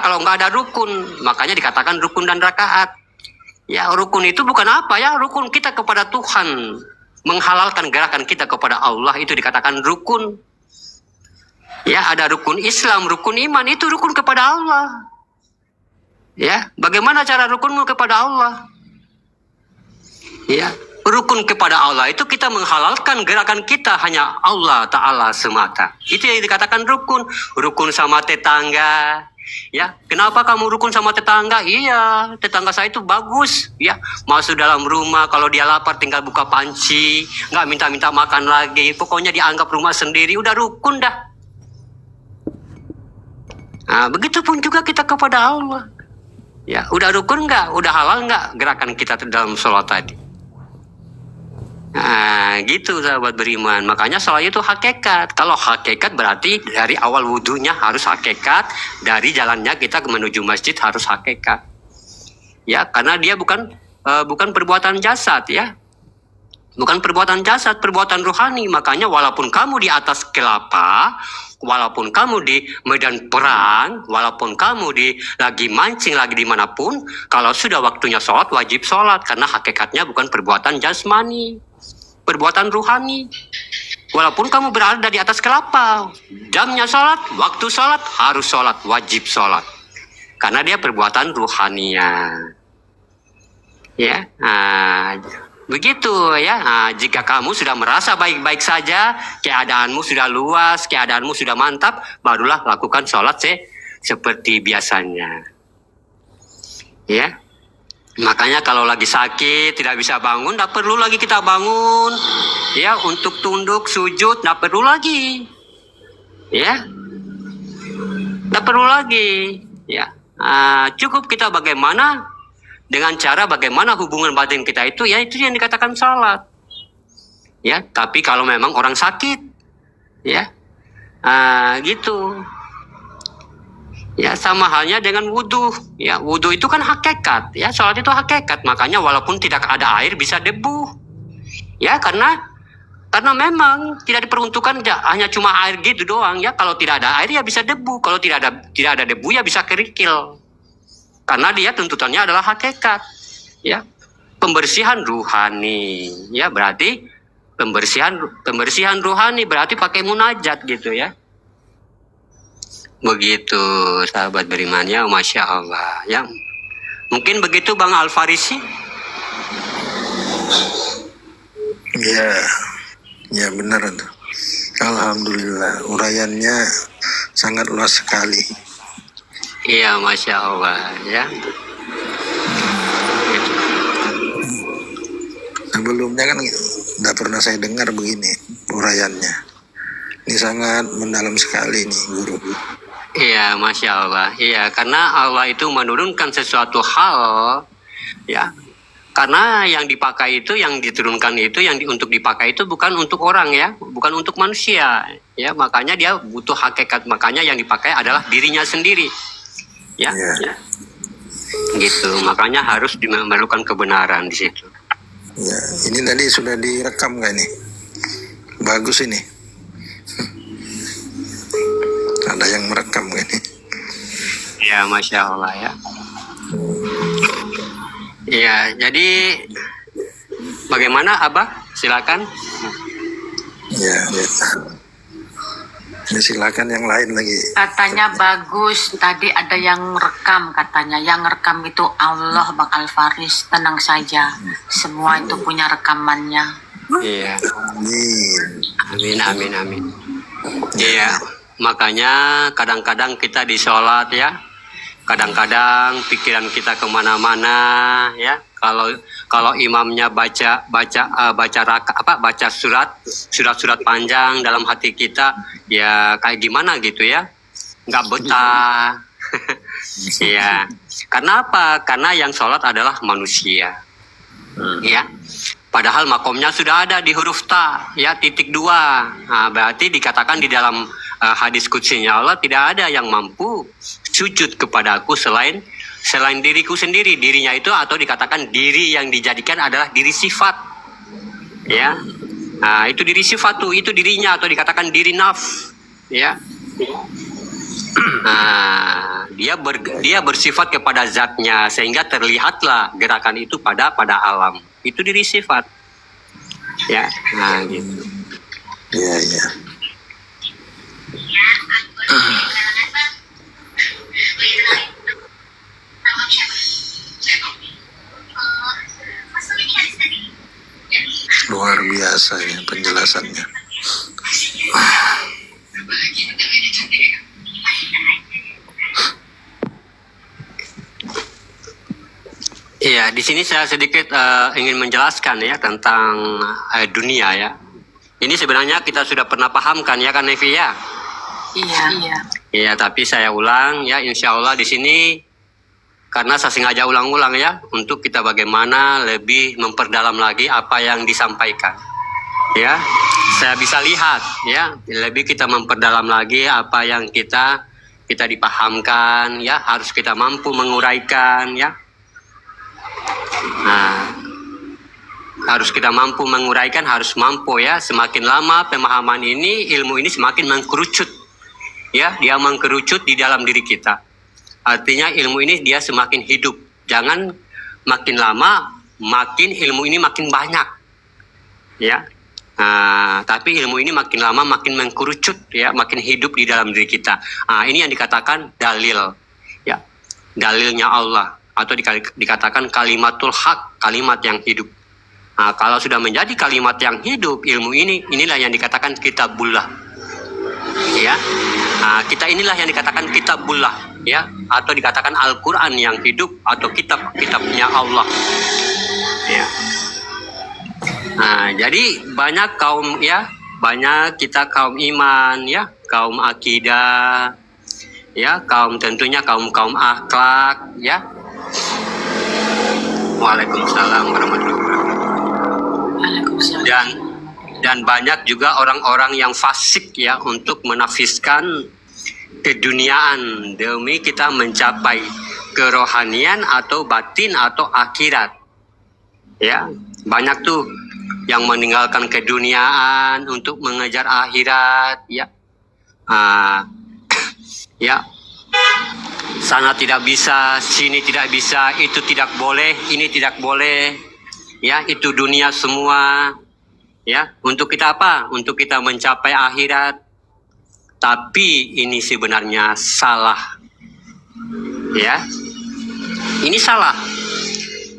kalau nggak ada rukun, makanya dikatakan rukun dan rakaat. Ya, rukun itu bukan apa ya, rukun kita kepada Tuhan, menghalalkan gerakan kita kepada Allah, itu dikatakan rukun. Ya, ada rukun Islam, rukun iman, itu rukun kepada Allah. Ya, bagaimana cara rukunmu kepada Allah? Ya, rukun kepada Allah itu kita menghalalkan gerakan kita hanya Allah Ta'ala semata. Itu yang dikatakan rukun. Rukun sama tetangga. Ya, kenapa kamu rukun sama tetangga? Iya, tetangga saya itu bagus. Ya, masuk dalam rumah, kalau dia lapar tinggal buka panci, nggak minta-minta makan lagi. Pokoknya dianggap rumah sendiri, udah rukun dah. Nah, begitupun juga kita kepada Allah. Ya, udah rukun nggak? Udah halal nggak gerakan kita dalam sholat tadi? Nah, gitu sahabat beriman. Makanya sholat itu hakikat. Kalau hakikat berarti dari awal wudhunya harus hakikat, dari jalannya kita menuju masjid harus hakikat. Ya, karena dia bukan perbuatan jasad ya. Bukan perbuatan jasad, perbuatan rohani. Makanya walaupun kamu di atas kelapa, walaupun kamu di medan perang, walaupun kamu lagi mancing, lagi dimanapun, kalau sudah waktunya sholat, wajib sholat. Karena hakikatnya bukan perbuatan jasmani, perbuatan rohani. Walaupun kamu berada di atas kelapa, jamnya sholat, waktu sholat, harus sholat, wajib sholat. Karena dia perbuatan rohania. Ya, begitu ya. Nah, jika kamu sudah merasa baik-baik saja, keadaanmu sudah luas, keadaanmu sudah mantap, barulah lakukan sholat seperti biasanya. Ya. Makanya kalau lagi sakit, tidak bisa bangun, tidak perlu lagi kita bangun. Ya, untuk tunduk, sujud, tidak perlu lagi. Ya, tidak perlu lagi. Ya, cukup kita bagaimana, dengan cara bagaimana hubungan batin kita itu, ya itu yang dikatakan salat. Ya, tapi kalau memang orang sakit, ya, gitu. Ya, sama halnya dengan wudhu. Ya, wudhu itu kan hakikat. Ya, sholat itu hakikat. Makanya walaupun tidak ada air bisa debu. Ya, karena memang tidak diperuntukkan hanya cuma air gitu doang. Ya, kalau tidak ada air ya bisa debu. Kalau tidak ada debu ya bisa kerikil. Karena dia tuntutannya adalah hakikat. Ya, pembersihan ruhani. Ya, berarti pembersihan ruhani berarti pakai munajat gitu ya. Begitu sahabat beriman ya, Masya Allah ya. Mungkin begitu Bang Al-Farisi. Ya benar tuh. Alhamdulillah, uraiannya sangat luas sekali. Iya, Masya Allah ya. Sebelumnya kan tidak pernah saya dengar begini uraiannya. Ini sangat mendalam sekali nih guru. Iya, Masya Allah. Iya, karena Allah itu menurunkan sesuatu hal, ya. Karena yang dipakai itu, yang diturunkan itu, untuk dipakai itu bukan untuk orang ya, bukan untuk manusia. Ya, makanya dia butuh hakikat. Makanya yang dipakai adalah dirinya sendiri. Ya, ya. Gitu. Makanya harus memerlukan kebenaran di situ. Ya, ini tadi sudah direkam nggak nih? Bagus ini. Ada yang merekam gak nih? Ya, Masya Allah ya. Iya, jadi bagaimana Abah? Silakan. Ya. Ya, silakan yang lain lagi. Katanya bagus, tadi ada yang rekam katanya. Yang rekam itu Allah, Bang Al-Faris. Tenang saja, semua itu punya rekamannya. Iya. Amin. Amin. Iya. Makanya kadang-kadang kita di sholat ya, kadang-kadang pikiran kita kemana-mana ya. Kalau imamnya baca surat panjang dalam hati kita, ya kayak gimana gitu ya, nggak betah. Ya, karena apa? Karena yang sholat adalah manusia. Ya. Padahal makomnya sudah ada di huruf ta, ya titik 2. Nah, berarti dikatakan di dalam hadis kutsinya Allah, tidak ada yang mampu sujud kepadaku selain diriku sendiri. Dirinya itu atau dikatakan diri yang dijadikan adalah diri sifat. Ya. Nah, itu diri sifat tuh, itu dirinya atau dikatakan diri naf. Ya. Nah, dia bersifat kepada zatnya sehingga terlihatlah gerakan itu pada alam. Itu diri sifat. Ya, nah gitu. Iya, iya. Luar biasa ya penjelasannya. Iya, di sini saya sedikit ingin menjelaskan ya tentang dunia ya. Ini sebenarnya kita sudah pernah pahamkan ya kan Nevi ya? Iya. Iya, tapi saya ulang ya, insya Allah di sini karena saya sengaja ulang-ulang ya untuk kita bagaimana lebih memperdalam lagi apa yang disampaikan. Ya, saya bisa lihat ya, lebih kita memperdalam lagi apa yang kita dipahamkan ya, harus kita mampu menguraikan ya. Nah, harus kita mampu menguraikan, harus mampu ya. Semakin lama pemahaman ini, ilmu ini semakin mengkerucut. Ya, dia mengkerucut di dalam diri kita. Artinya ilmu ini dia semakin hidup. Jangan makin lama, makin ilmu ini makin banyak. Ya, tapi ilmu ini makin lama makin mengkerucut ya, makin hidup di dalam diri kita. Ini yang dikatakan dalil. Ya, dalilnya Allah. Atau dikatakan kalimatul hak, kalimat yang hidup. Kalau sudah menjadi kalimat yang hidup, ilmu inilah yang dikatakan kitabullah. Ya, inilah yang dikatakan kitabullah, ya, atau dikatakan Al-Quran yang hidup atau kitabnya Allah. Ya. Jadi banyak kaum ya, banyak kita kaum iman ya, kaum akidah, ya, tentunya kaum akhlak, ya. Waalaikumsalam warahmatullahi wabarakatuh. Dan banyak juga orang-orang yang fasik ya untuk menafsirkan keduniaan demi kita mencapai kerohanian atau batin atau akhirat. Ya, banyak tuh yang meninggalkan keduniaan untuk mengejar akhirat ya. Ya. Sana tidak bisa, sini tidak bisa, itu tidak boleh, ini tidak boleh. Ya, itu dunia semua. Ya, untuk kita apa? Untuk kita mencapai akhirat. Tapi ini sebenarnya salah. Ya. Ini salah.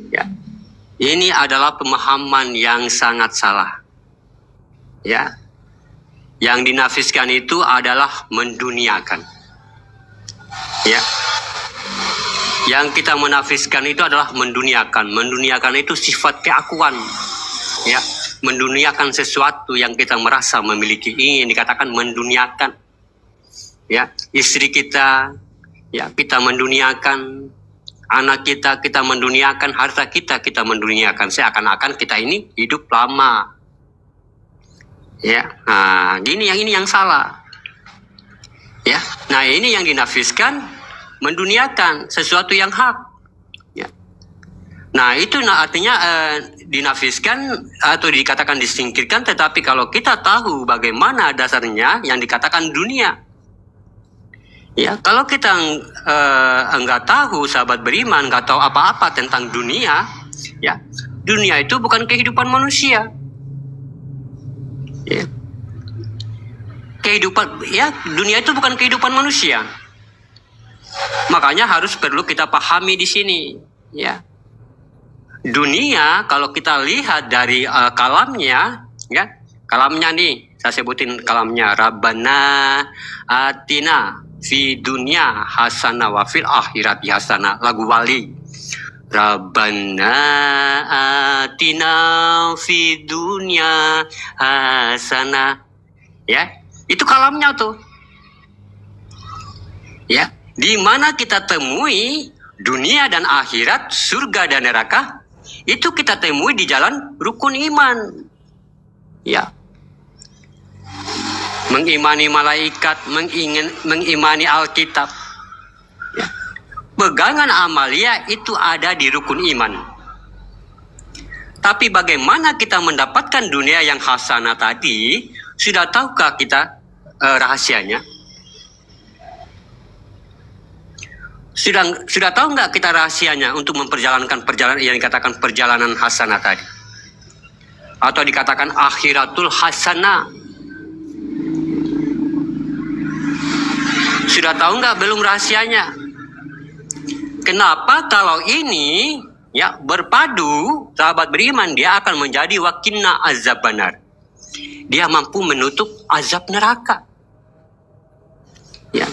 Ya. Ini adalah pemahaman yang sangat salah. Ya. Yang dinafiskan itu adalah menduniakan. Ya. Yang kita menafsirkan itu adalah menduniakan. Menduniakan itu sifat keakuan. Ya, menduniakan sesuatu yang kita merasa memiliki. Ini dikatakan menduniakan. Ya, istri kita, ya, kita menduniakan. Anak kita menduniakan. Harta kita menduniakan. Seakan-akan kita ini hidup lama. Ya, ini yang salah. Ya, nah ini yang dinafsirkan menduniakan sesuatu yang hak. Ya. Nah itu artinya dinafsirkan atau dikatakan disingkirkan. Tetapi kalau kita tahu bagaimana dasarnya yang dikatakan dunia. Ya, kalau kita enggak tahu, sahabat beriman, enggak tahu apa-apa tentang dunia, ya, dunia itu bukan kehidupan manusia. Ya. Dunia itu bukan kehidupan manusia. Makanya perlu kita pahami di sini, ya. Dunia kalau kita lihat dari kalamnya, ya, kalamnya nih, saya sebutin kalamnya, Rabbana atina fi dunya hasanah wa fil akhirati hasanah, lagu Wali. Rabbana atina fi dunya hasanah, ya. Itu kalamnya tuh. Ya, di mana kita temui dunia dan akhirat, surga dan neraka, itu kita temui di jalan rukun iman. Ya. Mengimani malaikat, mengimani Alkitab. Ya. Pegangan amalia itu ada di rukun iman. Tapi bagaimana kita mendapatkan dunia yang hasanah tadi? Sudah tahukah kita rahasianya? Sudah tahu nggak kita rahasianya untuk memperjalankan perjalanan yang dikatakan perjalanan hasanah tadi? Atau dikatakan akhiratul hasanah. Sudah tahu nggak belum rahasianya? Kenapa kalau ini ya berpadu, sahabat beriman, dia akan menjadi wakinna azab benar. Dia mampu menutup azab neraka. Ya.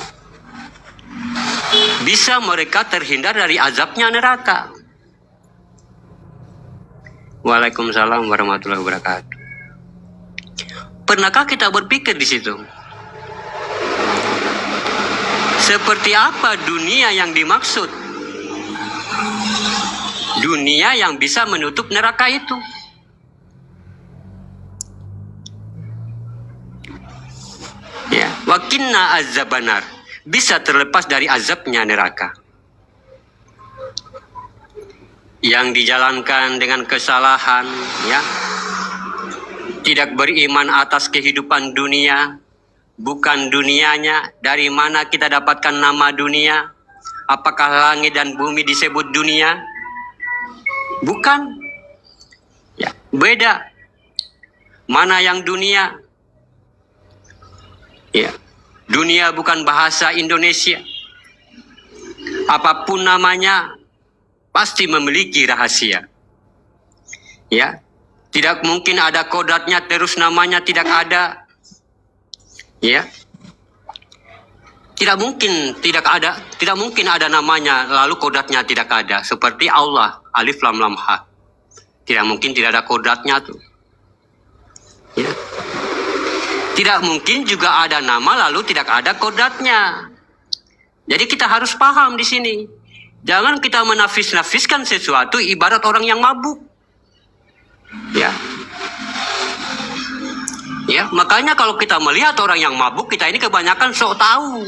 Bisa mereka terhindar dari azabnya neraka. Waalaikumsalam warahmatullahi wabarakatuh. Pernahkah kita berpikir di situ? Seperti apa dunia yang dimaksud? Dunia yang bisa menutup neraka itu. Ya, wakinna azabanar, bisa terlepas dari azabnya neraka. Yang dijalankan dengan kesalahan, ya, tidak beriman atas kehidupan dunia, bukan dunianya. Dari mana kita dapatkan nama dunia? Apakah langit dan bumi disebut dunia? Bukan. Ya, beda. Mana yang dunia? Ya, dunia bukan bahasa Indonesia. Apapun namanya, pasti memiliki rahasia. Ya, tidak mungkin ada kodratnya terus namanya tidak ada. Ya, tidak mungkin ada namanya lalu kodratnya tidak ada. Seperti Allah, alif lam lam ha. Tidak mungkin tidak ada kodratnya tuh. Ya. Tidak mungkin juga ada nama lalu tidak ada kodratnya. Jadi kita harus paham di sini. Jangan kita menafis-nafiskan sesuatu ibarat orang yang mabuk. Ya. Ya, makanya kalau kita melihat orang yang mabuk, kita ini kebanyakan sok tahu.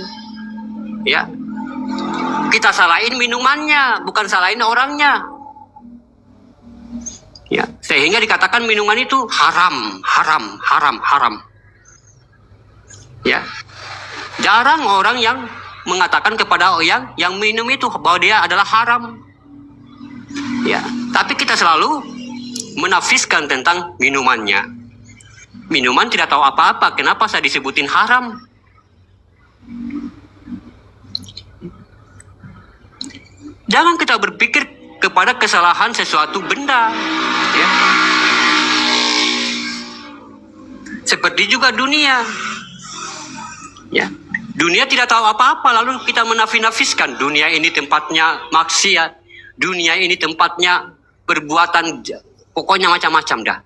Ya. Kita salahin minumannya, bukan salahin orangnya. Ya, sehingga dikatakan minuman itu haram, haram, haram, haram. Ya. Jarang orang yang mengatakan kepada orang yang minum itu bahwa dia adalah haram. Ya, tapi kita selalu menafiskan tentang minumannya. Minuman tidak tahu apa-apa, kenapa saya disebutin haram? Jangan kita berpikir kepada kesalahan sesuatu benda. Ya. Seperti juga dunia. Ya. Dunia tidak tahu apa-apa, lalu kita menafis-nafiskan. Dunia ini tempatnya maksiat. Dunia ini tempatnya perbuatan, pokoknya macam-macam dah.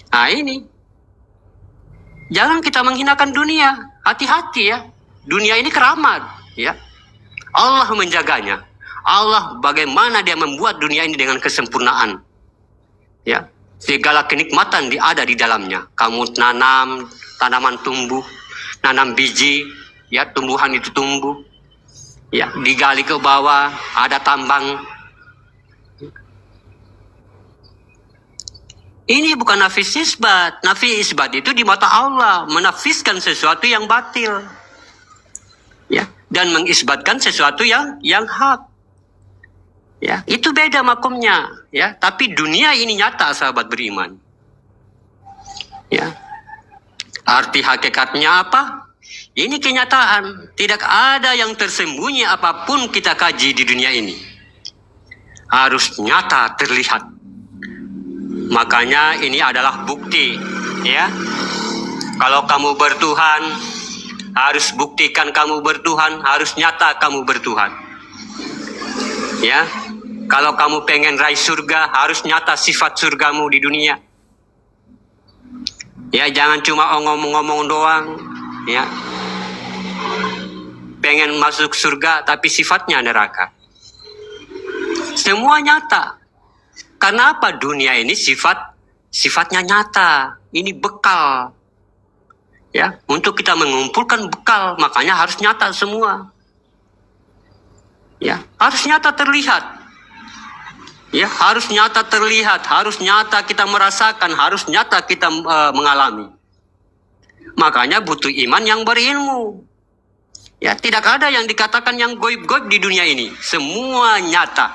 Nah ini, jangan kita menghinakan dunia. Hati-hati ya. Dunia ini keramat. Ya. Allah menjaganya. Allah bagaimana dia membuat dunia ini dengan kesempurnaan. Ya. Segala kenikmatan ada di dalamnya. Kamu nanam, tanaman tumbuh. Nanam biji, ya tumbuhan itu tumbuh, ya digali ke bawah, ada tambang. Ini bukan nafis isbat. Nafis isbat itu di mata Allah menafiskan sesuatu yang batil, ya, dan mengisbatkan sesuatu yang hak. Ya, itu beda makomnya, ya. Tapi dunia ini nyata, sahabat beriman. Ya. Arti hakikatnya apa? Ini kenyataan. Tidak ada yang tersembunyi apapun kita kaji di dunia ini. Harus nyata terlihat. Makanya ini adalah bukti. Ya. Kalau kamu bertuhan, harus buktikan kamu bertuhan, harus nyata kamu bertuhan. Ya. Kalau kamu pengen raih surga, harus nyata sifat surgamu di dunia. Ya, jangan cuma ngomong-ngomong doang, ya. Pengen masuk surga tapi sifatnya neraka. Semua nyata. Karena apa? Dunia ini sifatnya nyata. Ini bekal. Ya, untuk kita mengumpulkan bekal, makanya harus nyata semua. Ya, harus nyata terlihat. Ya, harus nyata terlihat, harus nyata kita merasakan, harus nyata kita mengalami. Makanya butuh iman yang berilmu. Ya, tidak ada yang dikatakan yang goib-goib di dunia ini. Semua nyata.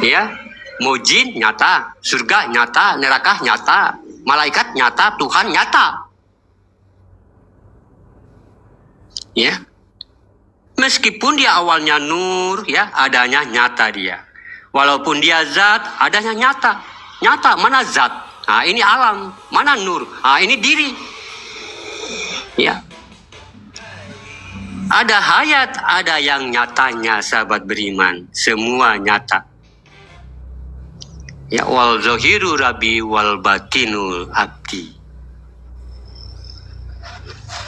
Ya, mau jin nyata, surga nyata, neraka nyata, malaikat nyata, Tuhan nyata. Ya. Meskipun dia awalnya nur, ya, adanya nyata dia. Walaupun dia zat, adanya nyata. Nyata, mana zat? Nah, ini alam, mana nur? Nah, ini diri. Ya. Ada hayat, ada yang nyatanya, sahabat beriman. Semua nyata. Ya, wal zahiru rabbi wal batinul abdi.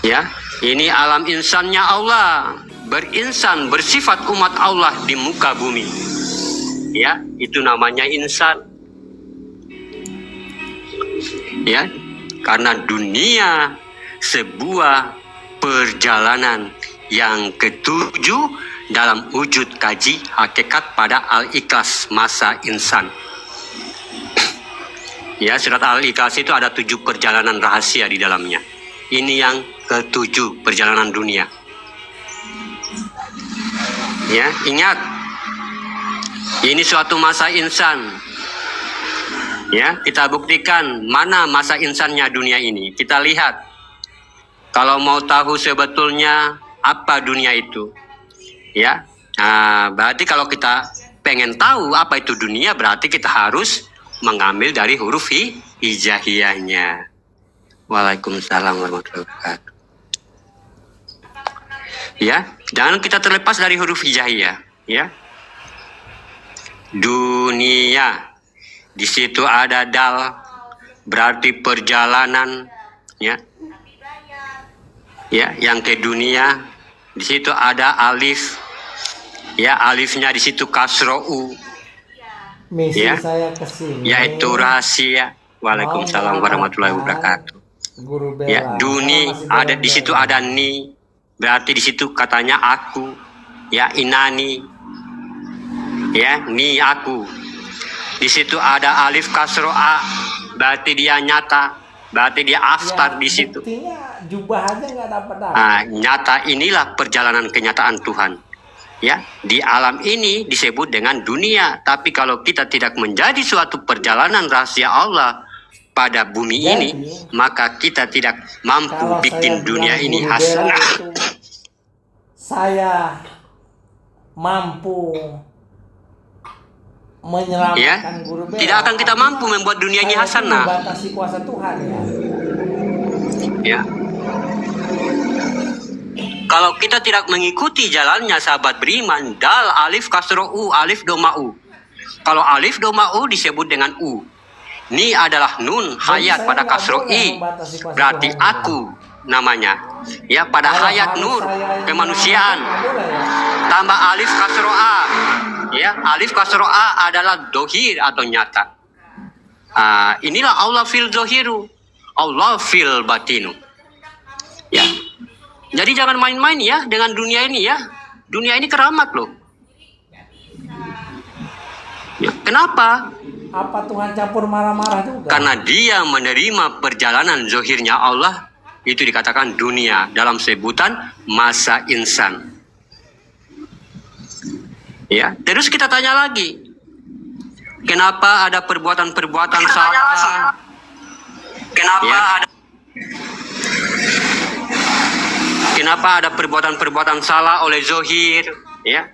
Ya, ini alam insannya Allah. Berinsan, bersifat umat Allah di muka bumi. Ya, itu namanya insan. Ya, karena dunia sebuah perjalanan yang ketujuh dalam wujud kaji hakikat pada Al-Ikhlas masa insan. Ya, surat Al-Ikhlas itu ada 7 perjalanan rahasia di dalamnya. Ini yang ketujuh, perjalanan dunia. Ya, ingat, ini suatu masa insan. Ya, kita buktikan mana masa insannya dunia ini. Kita lihat, kalau mau tahu sebetulnya apa dunia itu, ya, berarti kalau kita pengen tahu apa itu dunia, berarti kita harus mengambil dari huruf hijaiyahnya. Waalaikumsalam warahmatullahi wabarakatuh. Ya, jangan kita terlepas dari huruf hijaiyah. Ya, dunia, di situ ada dal, berarti perjalanan. Ya, ya, yang ke dunia, di situ ada alif. Ya, alifnya di situ kasro'u. Misi Ya, saya kesini. yaitu rahasia. Waalaikumsalam warahmatullahi wabarakatuh. Guru Bella. Ya, duni, Masih ada belum di situ Bella. ada ni, berarti di situ katanya aku. Ya, inani. Ya, ni aku. Di situ ada alif kasro a, berarti dia nyata, berarti dia aftar di situ. Buktinya jubah aja nggak dapat. Nyata inilah perjalanan kenyataan Tuhan. Ya, di alam ini disebut dengan dunia. Tapi kalau kita tidak menjadi suatu perjalanan rahasia Allah pada bumi ini, maka kita tidak mampu Kalau bikin saya dunia bilang ini Guru Bella hasanah. itu, saya mampu menyelamatkan Ya, Guru Bella. tidak akan kita mampu membuat dunia ini Saya itu hasanah. membatasi kuasa Tuhan ya. Ya. Kalau kita tidak mengikuti jalannya sahabat beriman, dal, alif, kasro, u, alif, doma, u. Kalau alif, doma, u disebut dengan u. Ni adalah nun, hayat Jadi pada saya nggak kasro boleh i. membatasi kuasa Berarti Tuhan, aku namanya. Ya, pada Kalau hayat harus nur, saya yang kemanusiaan. nggak boleh ya. Tambah alif, kasro, a. Ya, alif, kasro, a adalah dohir atau nyata. Inilah Allah fil dohiru. Allah fil batinu. Ya. Jadi jangan main-main ya dengan dunia ini ya. Dunia ini keramat loh. Ya, kenapa? Apa Tuhan campur marah-marah juga? Karena dia menerima perjalanan zohirnya Allah. Itu dikatakan dunia dalam sebutan masa insan. Ya, terus kita tanya lagi. Kenapa ada perbuatan-perbuatan salah? Kenapa ada Kenapa ada perbuatan-perbuatan salah oleh zohir? Ya.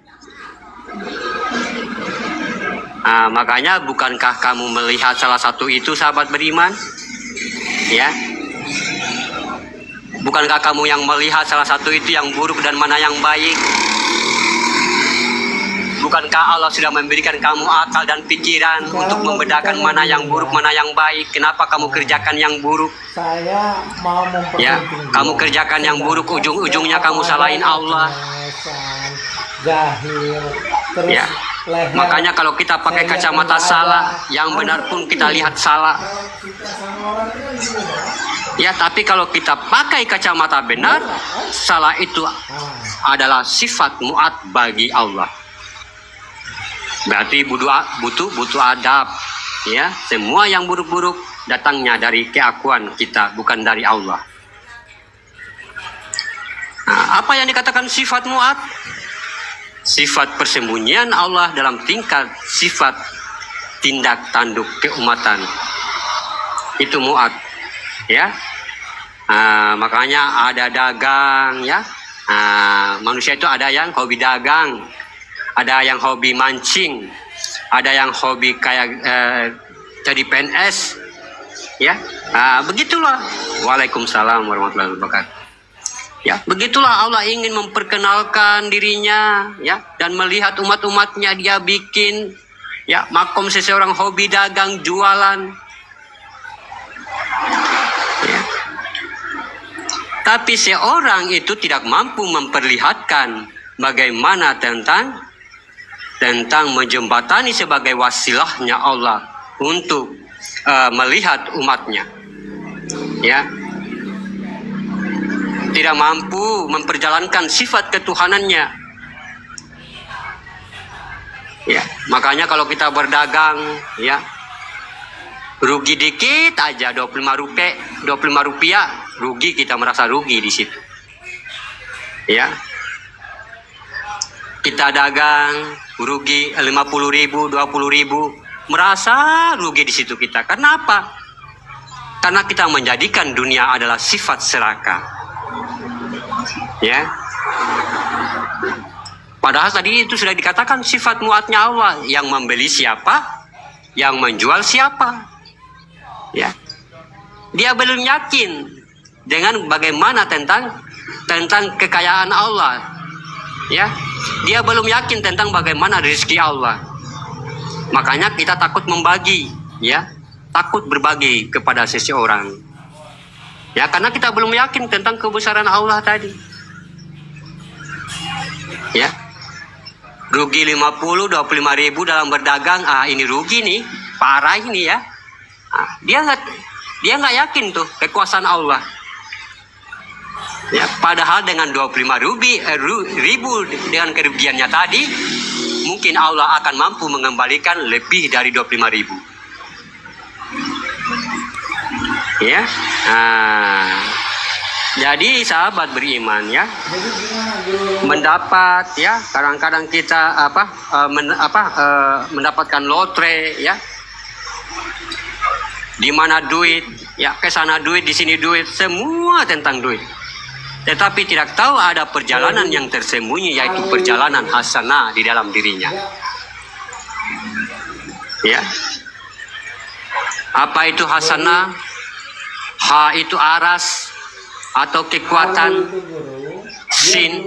Makanya bukankah kamu melihat salah satu itu sahabat beriman? Ya. Bukankah kamu yang melihat salah satu itu yang buruk dan mana yang baik? Bukankah Allah sudah memberikan kamu akal dan pikiran untuk membedakan mana yang buruk, mana yang baik? Kenapa kamu kerjakan yang buruk? Saya mau Ya, memperpentingkan. kamu kerjakan yang buruk, ujung-ujungnya kamu salahin Allah. Jahil, terus Ya. leher. Makanya kalau kita pakai Saya kacamata lihat salah, ada. yang benar pun kita lihat salah. Ya, tapi kalau kita pakai kacamata benar, salah itu adalah sifat mu'at bagi Allah. Berarti butuh adab. Ya, semua yang buruk-buruk datangnya dari keakuan kita, bukan dari Allah. Nah, apa yang dikatakan sifat mu'at? Sifat persembunyian Allah dalam tingkat sifat tindak tanduk keumatan. Itu mu'at. Ya. Makanya ada dagang, ya. Manusia itu ada yang hobi dagang, ada yang hobi mancing, ada yang hobi kayak jadi PNS, ya. Begitulah. Waalaikumsalam warahmatullahi wabarakatuh. Ya, begitulah Allah ingin memperkenalkan dirinya, ya, dan melihat umat-umatnya dia bikin, ya, makom seseorang hobi dagang, jualan. Ya. Tapi seorang itu tidak mampu memperlihatkan bagaimana tentang menjembatani sebagai wasilahnya Allah untuk melihat umatnya, ya. Tidak mampu memperjalankan sifat ketuhanannya. Ya, makanya kalau kita berdagang, ya, rugi dikit aja 25 rupiah, rugi, kita merasa rugi di situ. Ya. Kita dagang rugi 50.000, 20.000, merasa rugi di situ kita. Kenapa? Karena kita menjadikan dunia adalah sifat serakah. Ya. Padahal tadi itu sudah dikatakan sifat muatnya Allah, yang membeli siapa, yang menjual siapa. Ya. Dia belum yakin dengan bagaimana tentang kekayaan Allah. Ya. Dia belum yakin tentang bagaimana rezeki Allah. Makanya kita takut membagi, ya. Takut berbagi kepada seseorang. Ya, karena kita belum yakin tentang kebesaran Allah tadi. Ya, rugi 50, 25.000 dalam berdagang, ini rugi nih, parah ini, ya. Dia nggak yakin tuh kekuasaan Allah. Ya, padahal dengan 25.000 dengan kerugiannya tadi, mungkin Allah akan mampu mengembalikan lebih dari 25.000. Ya, jadi sahabat beriman, ya, mendapat, ya, kadang-kadang kita mendapatkan lotre, ya, di mana duit, ya, ke sana duit, di sini duit, semua tentang duit. Tetapi tidak tahu ada perjalanan yang tersembunyi, yaitu perjalanan hasanah di dalam dirinya. Ya, apa itu hasanah? Ha itu aras atau kekuatan, sin,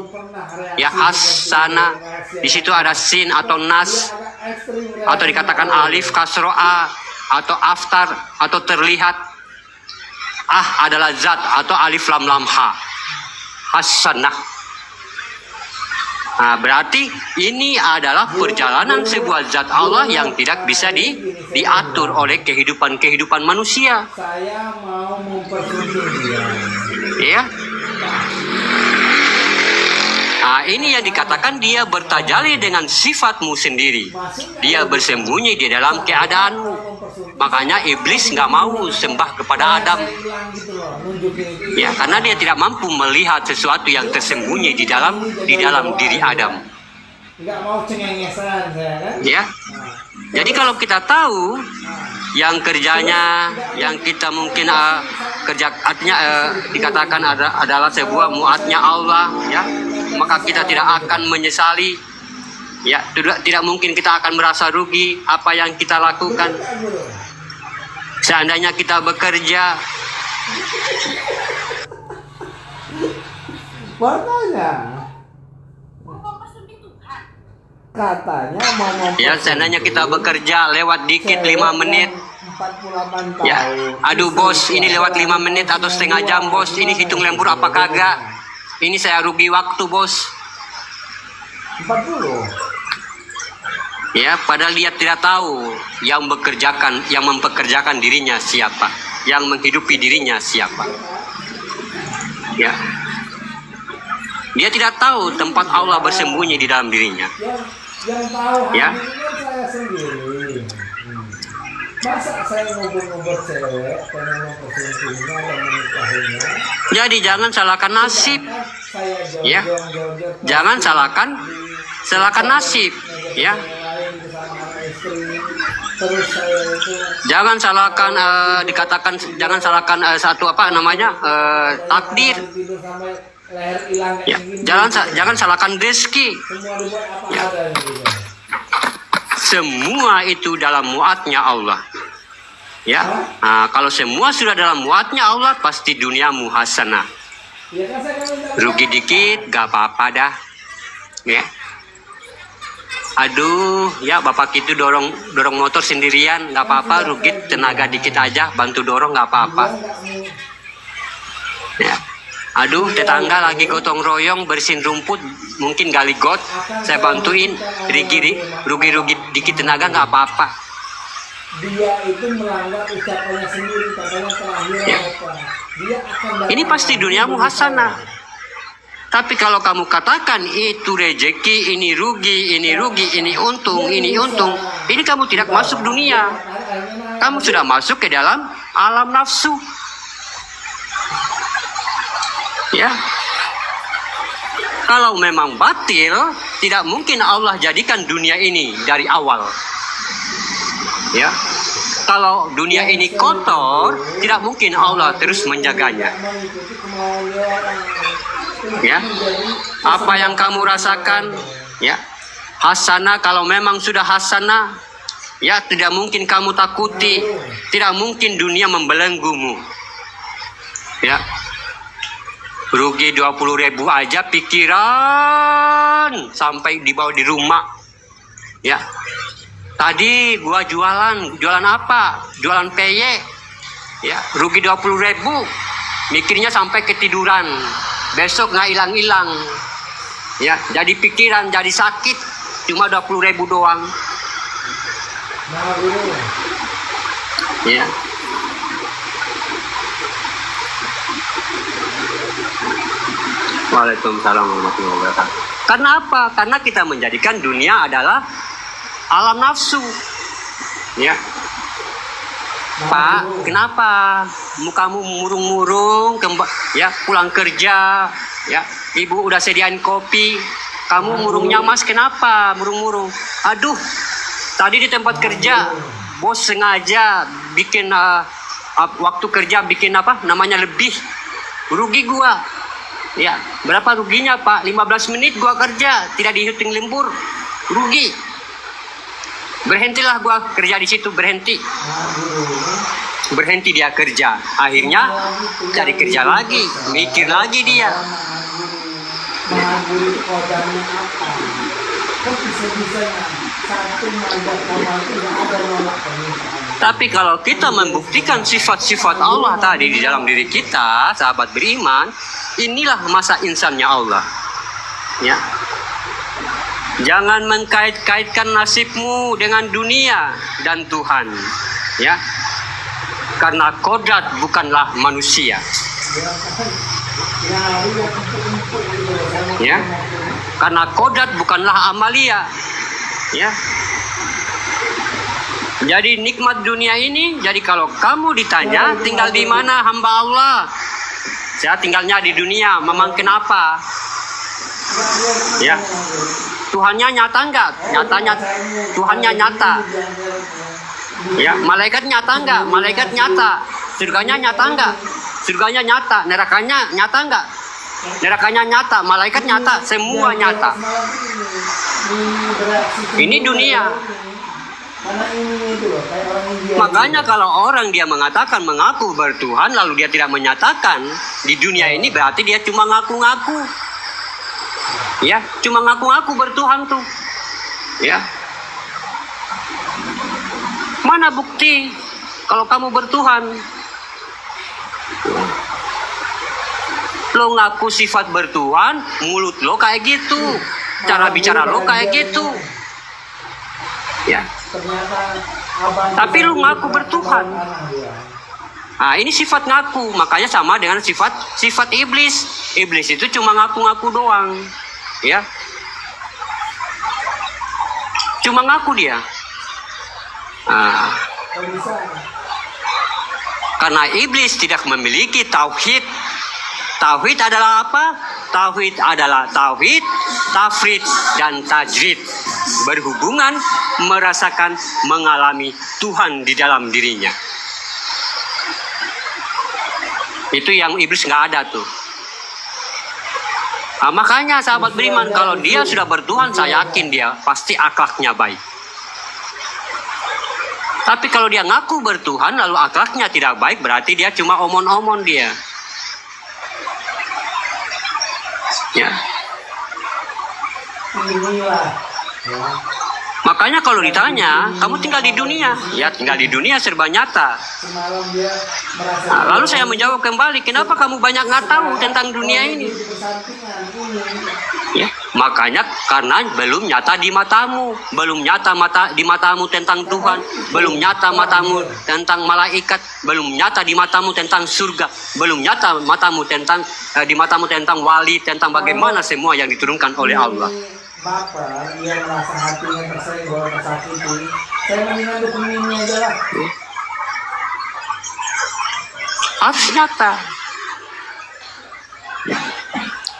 ya, hasana. Di situ ada sin atau nas, atau dikatakan alif kasro a, atau aftar, atau terlihat. Adalah zat, atau alif lam lam ha, hasanah. Berarti ini adalah perjalanan sebuah zat Allah yang tidak bisa diatur oleh kehidupan manusia. Saya mau mempersunting dia. Ya. Ini yang dikatakan dia bertajalli dengan sifatmu sendiri. Dia bersembunyi di dalam keadaanmu. Makanya iblis nggak mau sembah kepada Adam. Ya, karena dia tidak mampu melihat sesuatu yang tersembunyi di dalam diri Adam. Nggak mau cengengesan, saya kan? Ya. Jadi kalau kita tahu yang kerjanya, yang kita mungkin kerja, artinya dikatakan adalah sebuah muatnya Allah, ya, maka kita tidak akan menyesali, ya, tidak mungkin kita akan merasa rugi apa yang kita lakukan. Seandainya kita bekerja, makanya katanya mau ya, seandainya kita bekerja lewat dikit 5 menit, 48 tahun. ya, aduh bos, ini lewat 5 menit atau setengah jam bos, ini hitung lembur apa kagak, ini saya rugi waktu bos. 40. Ya, padahal dia tidak tahu yang mempekerjakan dirinya siapa, yang menghidupi dirinya siapa. Ya, dia tidak tahu tempat Allah bersembunyi di dalam dirinya. Yang tahu Ya. hal ini kan saya sendiri. Masa saya ngubur-ngubur cewek pengen memperselingkuhinya dan menikahinya? Jadi jangan salahkan nasib. Sedangkan saya Ya. jor-jor Jangan salahkan nasib, ya. Terus saya itu Jangan salahkan dikatakan jangan salahkan satu apa namanya takdir. tidur sampai leher hilang kayak Ya, gini. jangan salahkan rezeki. Semua dibuat apa Ya. adanya gitu. Semua itu dalam muatnya Allah. Ya, nah, kalau semua sudah dalam muatnya Allah, pasti duniamu hasanah. Ya kan saya kan minta Rugi dikit, gak apa-apa dah. Ya. Aduh, ya bapak itu dorong motor sendirian, gak apa-apa. Rugi tenaga dikit aja, bantu dorong gak apa-apa. Ya. Aduh, tetangga lagi gotong royong bersihin rumput, mungkin gali got, saya bantuin. Rugi dikit tenaga nggak apa-apa. dia itu melanggar ucapannya sendiri, katanya terakhir Ya. apa. Dia akan Ini pasti duniamu hasanah. Tapi kalau kamu katakan itu rejeki, ini rugi, ini untung, ini kamu tidak masuk dunia. Kamu sudah masuk ke dalam alam nafsu. Ya. Kalau memang batil, tidak mungkin Allah jadikan dunia ini dari awal. Ya. Kalau dunia ini kotor, tidak mungkin Allah terus menjaganya. Ya. Apa yang kamu rasakan, ya. Hasanah, kalau memang sudah hasanah, ya tidak mungkin kamu takuti, tidak mungkin dunia membelenggumu. Ya. Rugi 20.000 aja pikiran sampai dibawa di rumah. Ya. Tadi gua jualan apa? Jualan peye. Ya, rugi 20.000. Mikirnya sampai ketiduran. Besok nggak hilang-hilang. Ya, jadi pikiran, jadi sakit. Cuma 20.000 doang. Nah, guru. Ya. Waalaikumsalam warahmatullahi wabarakatuh. Karena apa? Karena kita menjadikan dunia adalah alam nafsu. Ya. Pak, kenapa mukamu murung-murung? Ya, pulang kerja, ya, ibu udah sediain kopi, kamu murungnya mas, kenapa murung-murung? Aduh, tadi di tempat kerja, bos sengaja bikin waktu kerja bikin apa? Namanya lebih, rugi gua. Ya, berapa ruginya Pak? 15 menit gua kerja, tidak dihitung lembur, rugi. Berhentilah gua kerja di situ, berhenti. Berhenti dia kerja. Akhirnya cari kerja lagi, mikir lagi dia. Maha guru itu kodamnya apa? Kan bisa-bisanya satu mandat kamal itu nggak ada nolak permintaan. Tapi kalau kita membuktikan sifat-sifat Allah tadi di dalam diri kita, sahabat beriman, inilah masa insannya Allah. Ya. Jangan mengkait-kaitkan nasibmu dengan dunia dan Tuhan. Ya. Karena kodrat bukanlah manusia. Ya. Karena kodrat bukanlah amalia. Ya. Jadi nikmat dunia ini, jadi kalau kamu ditanya tinggal di mana hamba Allah? Saya tinggalnya di dunia, memang kenapa? Ya. Tuhannya nyata enggak? Tuhannya nyata. Ya, malaikat nyata enggak? Malaikat nyata. Surganya nyata enggak? Surganya nyata. Nerakanya nyata enggak? Nerakanya nyata. Malaikat nyata. Semua nyata. Ini dunia. Makanya kalau orang dia mengatakan mengaku bertuhan lalu dia tidak menyatakan di dunia ini, berarti dia cuma ngaku-ngaku. Ya, cuma ngaku-ngaku bertuhan tuh. Ya. Mana bukti kalau kamu bertuhan? Lo ngaku sifat bertuhan, mulut lo kayak gitu, cara bicara lo kayak gitu. Ya. Tapi lu ngaku bertuhan. Nah, ini sifat ngaku, makanya sama dengan sifat iblis. Iblis itu cuma ngaku-ngaku doang. Ya. Cuma ngaku dia. Nah, Kok bisa? Karena iblis tidak memiliki tauhid. Tauhid adalah apa? Tauhid adalah tauhid, tafrid, dan tajrid. Berhubungan, merasakan, mengalami Tuhan di dalam dirinya. Itu yang iblis nggak ada tuh. Nah, makanya sahabat beriman, kalau dia sudah bertuhan, saya yakin dia pasti akhlaknya baik. Tapi kalau dia ngaku bertuhan lalu akhlaknya tidak baik, berarti dia cuma omon-omon dia. Ya. Inilah ya. Makanya kalau ditanya, kamu tinggal di dunia? Ya, tinggal di dunia serba nyata. Semalam dia merasa Nah, lalu saya menjawab kembali, kenapa kamu banyak nggak tahu tentang dunia ini? Ya, makanya karena belum nyata di matamu, belum nyata di matamu tentang Tuhan, belum nyata matamu tentang malaikat, belum nyata di matamu tentang surga, belum nyata matamu tentang di matamu tentang wali, tentang bagaimana semua yang diturunkan oleh Allah. Bapak dia merasa hatinya tersenggol, tersakiti, saya mendingan dukung ini aja lah. Harus nyata.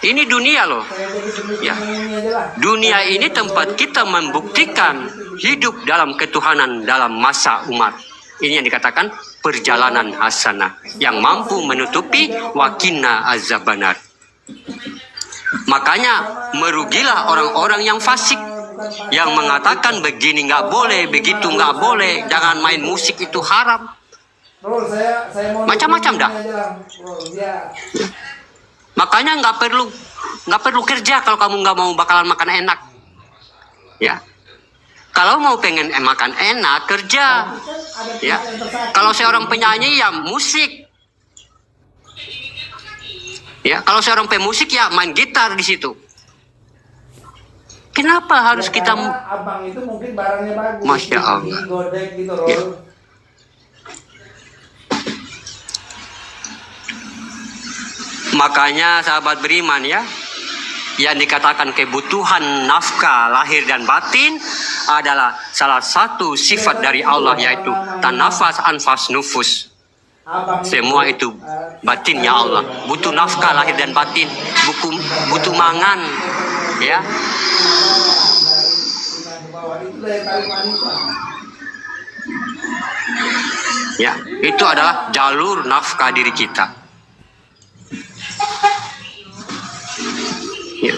Ini dunia loh. Saya jadi dukung Ya. ini aja lah. Dunia ini tempat kita membuktikan hidup dalam ketuhanan dalam masa umat. Ini yang dikatakan perjalanan hasanah yang mampu menutupi wakina azabanar. Makanya merugilah orang-orang yang fasik, yang mengatakan begini nggak boleh, begitu nggak boleh, jangan main musik itu haram. Bro, saya mau Macam-macam dukung dah. ini aja lah. Bro, dia Makanya nggak perlu kerja kalau kamu nggak mau bakalan makan enak. Ya, kalau mau pengen makan enak kerja. Ya, kalau seorang penyanyi ya musik. Ya, kalau seorang pemusik ya main gitar di situ. Kenapa harus ya, kita karena abang itu mungkin barangnya bagus. Masya Allah. Godek gitu loh. Ya. Makanya sahabat beriman ya, yang dikatakan kebutuhan nafkah lahir dan batin adalah salah satu sifat dari Allah, yaitu tanafas anfas nufus. Abang Semua itu batinnya Allah. Butuh nafkah lahir dan batin, butuh mangan, ya. itu dari tarik wanita. Ya, itu adalah jalur nafkah diri kita. Ya.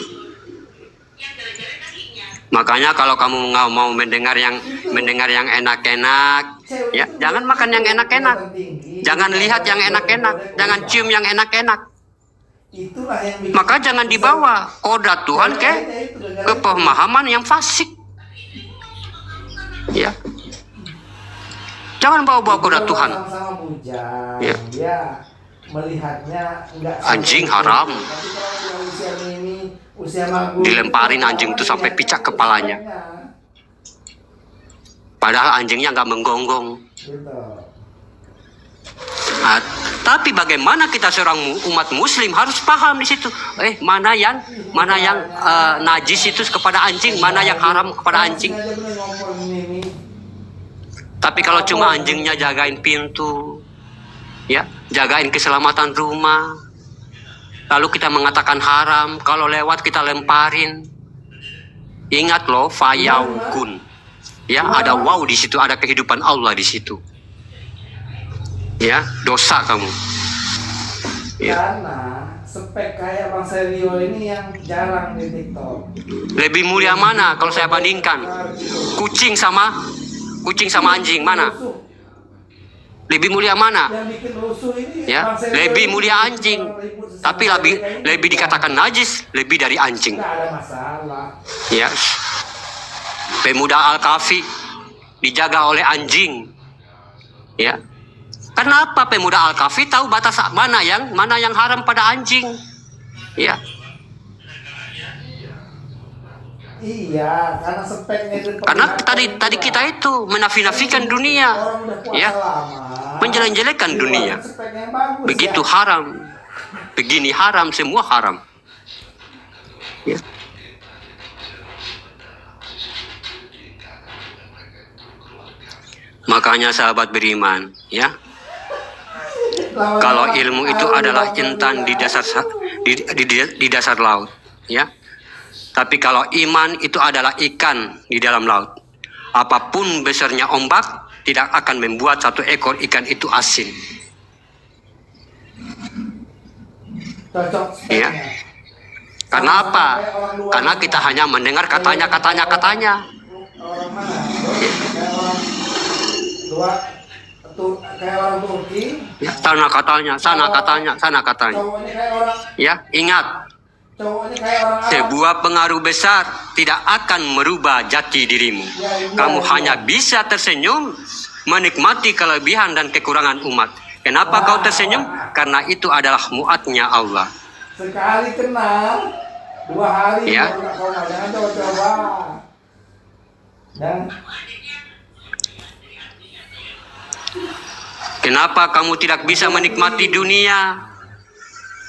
Makanya kalau kamu nggak mau mendengar yang enak-enak, ya jangan makan yang enak-enak, jangan lihat yang enak-enak, jangan cium yang enak-enak. Itulah yang bikin Maka jangan dibawa kodrat Tuhan ke pemahaman yang fasik. Ya, jangan bawa kodrat Tuhan. sama bujang. Ya. Dia melihatnya enggak Anjing haram. Tapi kalau usia ini, usia magur, Dilemparin anjing itu sampai picak kepalanya. Padahal anjingnya nggak menggonggong. Gitu. Nah, tapi bagaimana kita seorang umat Muslim harus paham di situ. Mana yang najis itu kepada anjing, mana yang haram kepada anjing. Aja bener ngompol ini. Tapi kalau cuma anjingnya jagain pintu, ya jagain keselamatan rumah, lalu kita mengatakan haram, kalau lewat kita lemparin. Ingat loh, fayaukun. Ya, ada wow di situ, ada kehidupan Allah di situ. Ya, dosa kamu. Ya. Karena spek kayak Bang Sergio ini yang jarang di TikTok. Lebih mulia mana kalau saya bandingkan? Kucing sama anjing mana? Rusuh. Lebih mulia mana? Yang bikin rusuh ini Ya, Bang Sergio lebih ini mulia anjing. ribut sesama Tapi lebih dikatakan najis, lebih dari anjing. nggak ada masalah. Ya. Pemuda Al-Kahfi dijaga oleh anjing. Ya. Kenapa pemuda Al-Kahfi tahu batas mana yang haram pada anjing? Ya. Iya, karena speknya itu Karena tadi kita itu menafi-nafikan dunia. orang udah puasa Ya. lama. Menjelek-jelekan dunia. Speknya bagus, Begitu ya. haram. Begini haram, semua haram. Ya. Makanya sahabat beriman, ya, kalau ilmu itu adalah intan di dasar di dasar laut, ya. Tapi kalau iman itu adalah ikan di dalam laut. Apapun besarnya ombak tidak akan membuat satu ekor ikan itu asin. Cocok Ya. speknya. Karena Sama apa? kayak orang luar Karena sana. kita hanya mendengar katanya. Orang mana? Kayak orang luar, kayak orang Turki. Ya, sana katanya. Cowoknya kayak orang, Ya, ingat, cowoknya kayak orang Arab. sebuah pengaruh besar tidak akan merubah jati dirimu. Kamu hanya bisa tersenyum, menikmati kelebihan dan kekurangan umat. Kenapa kau tersenyum? Karena itu adalah muatnya Allah. Sekali kenal, 2 hari Ya. baru tak koma. Jangan coba-coba. Dan Kenapa kamu tidak bisa menikmati dunia?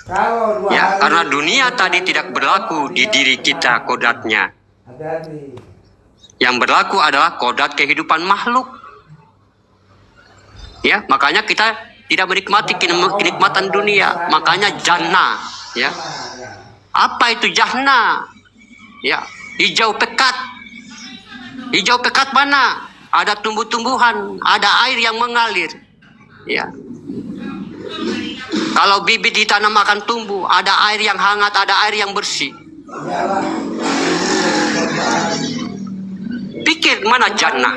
kalau 2 Ya, hari karena dunia tadi tidak berlaku di diri kita kodratnya. hati-hati. Yang berlaku adalah kodrat kehidupan makhluk. Ya, makanya kita tidak menikmati kenikmatan dunia. Makanya jannah, ya. Apa itu jannah? Ya, hijau pekat. Hijau pekat mana? Ada tumbuh-tumbuhan, ada air yang mengalir. Ya. Kalau bibit ditanam akan tumbuh, ada air yang hangat, ada air yang bersih. Iyalah. Pikir mana jannah?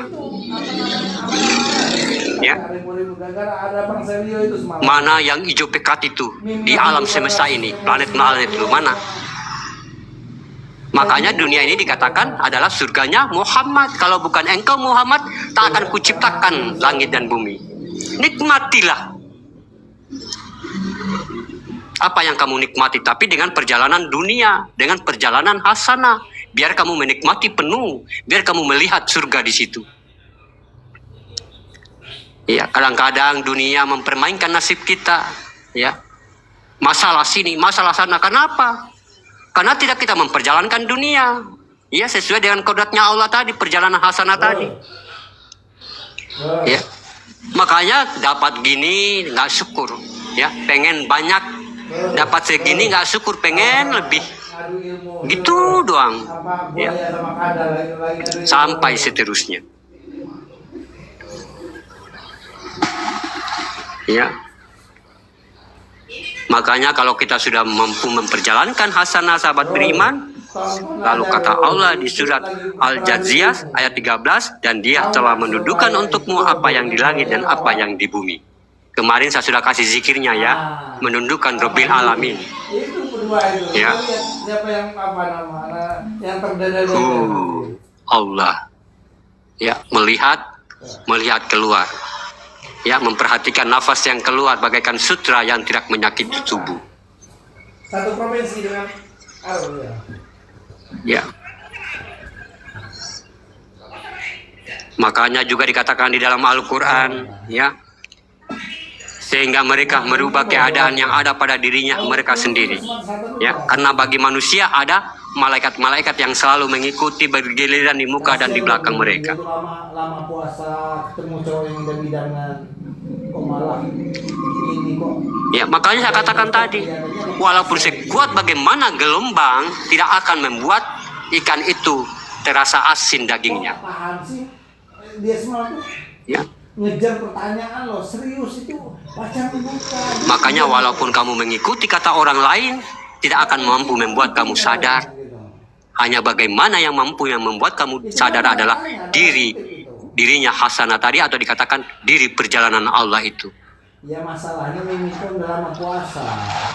Ya. Ribu-ribu negara ada Bang Selio itu semalam. Mana yang hijau pekat itu di alam semesta ini, planet-planet itu mana? Makanya dunia ini dikatakan adalah surganya Muhammad. Kalau bukan engkau Muhammad, tak akan kuciptakan langit dan bumi. Nikmatilah apa yang kamu nikmati, tapi dengan perjalanan dunia, dengan perjalanan hasanah, biar kamu menikmati penuh, biar kamu melihat surga di situ. Ya, kadang-kadang dunia mempermainkan nasib kita, ya. Masalah sini, masalah sana. Kenapa? Karena tidak kita memperjalankan dunia, ya, sesuai dengan kodratnya Allah tadi, perjalanan hasanah tadi. Ya. Makanya dapat gini nggak syukur, ya. Pengen banyak, dapat segini nggak syukur, pengen lebih. Adu ilmu. Gitu doang, Apa ya. buaya sama kadal lagi adu ilmu. Sampai seterusnya. Ya. Makanya kalau kita sudah mampu memperjalankan hasanah sahabat beriman, lalu kata Allah di surat Al-Jaziyah ayat 13, dan dia telah mendudukan untukmu apa yang di langit dan apa yang di bumi. Kemarin saya sudah kasih zikirnya, ya, menundukkan Rabbil Alamin. Itu berdua itu. Ya. Lihat siapa yang apa nama yang terdada-dada. Allah, ya, melihat keluar, ya, memperhatikan nafas yang keluar bagaikan sutra yang tidak menyakiti tubuh. Satu provinsi dengan ya. Ya. Makanya juga dikatakan di dalam Al-Quran, ya, sehingga mereka merubah keadaan yang ada pada dirinya mereka sendiri. Ya, karena bagi manusia ada malaikat-malaikat yang selalu mengikuti bergiliran di muka dan di belakang mereka. Itu lama puasa ketemu cowok yang udah bidangan kok malah ini kok. Ya, makanya saya katakan tadi, walaupun sekuat bagaimana gelombang, tidak akan membuat ikan itu terasa asin dagingnya. Kok apaan sih? Dia semalam tuh Ya. ngejar pertanyaan loh, serius itu pacar bukan. Makanya walaupun kamu mengikuti kata orang lain, tidak akan mampu membuat kamu sadar. Hanya bagaimana yang mampu yang membuat kamu sadar adalah dirinya hasanah tadi, atau dikatakan diri perjalanan Allah itu. Ya masalahnya Mimi kan udah lama puasa.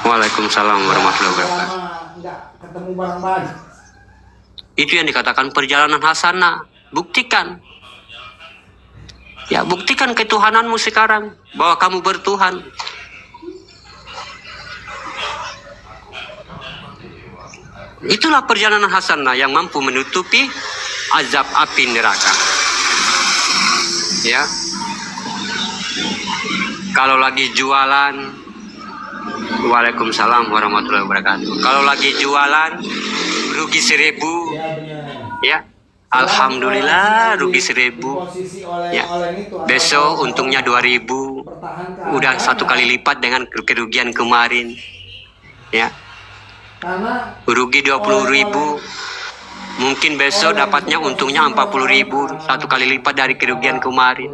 Waalaikumsalam warahmatullahi Udah wabarakatuh. lama nggak ketemu bareng-bareng. Itu yang dikatakan perjalanan hasanah. Buktikan. Ya, buktikan ketuhananmu sekarang, bahwa kamu bertuhan. Itulah perjalanan hasanah yang mampu menutupi azab api neraka. Ya. Kalau lagi jualan, Waalaikumsalam warahmatullahi wabarakatuh. Kalau lagi jualan rugi 1.000, Ya benar. ya, Alhamdulillah rugi Di 1.000. posisi Ya. oleng-oleng itu atau Besok oleng-oleng untungnya 2.000. pertahankan. Udah Karena- 1 kali lipat dengan kerugian kemarin. Ya, Karena rugi 20.000. Mungkin besok dapatnya untungnya 40.000, 1 kali lipat dari kerugian kemarin.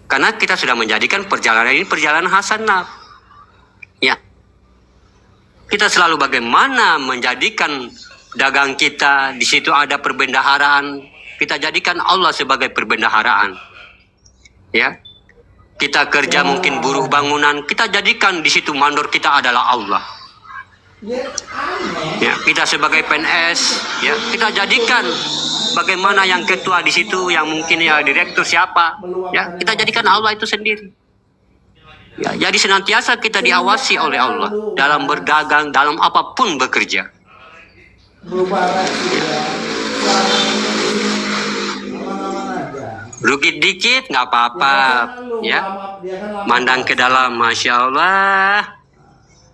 Karena kita sudah menjadikan perjalanan ini perjalanan hasanah. Ya. Kita selalu bagaimana menjadikan dagang kita, di situ ada perbendaharaan, kita jadikan Allah sebagai perbendaharaan. Ya. Kita kerja mungkin buruh bangunan, kita jadikan di situ mandor kita adalah Allah. Ya, aneh. Ya, kita sebagai PNS, ya, kita jadikan bagaimana yang ketua di situ, yang mungkin ya direktur siapa, ya, kita jadikan Allah itu sendiri. Ya, jadi senantiasa kita diawasi oleh Allah dalam berdagang, dalam apapun bekerja. Berubah lagi ya. Aman-aman aja. Rugi dikit nggak apa-apa, ya. Dia kan lama Mandang ke dalam, masya Allah,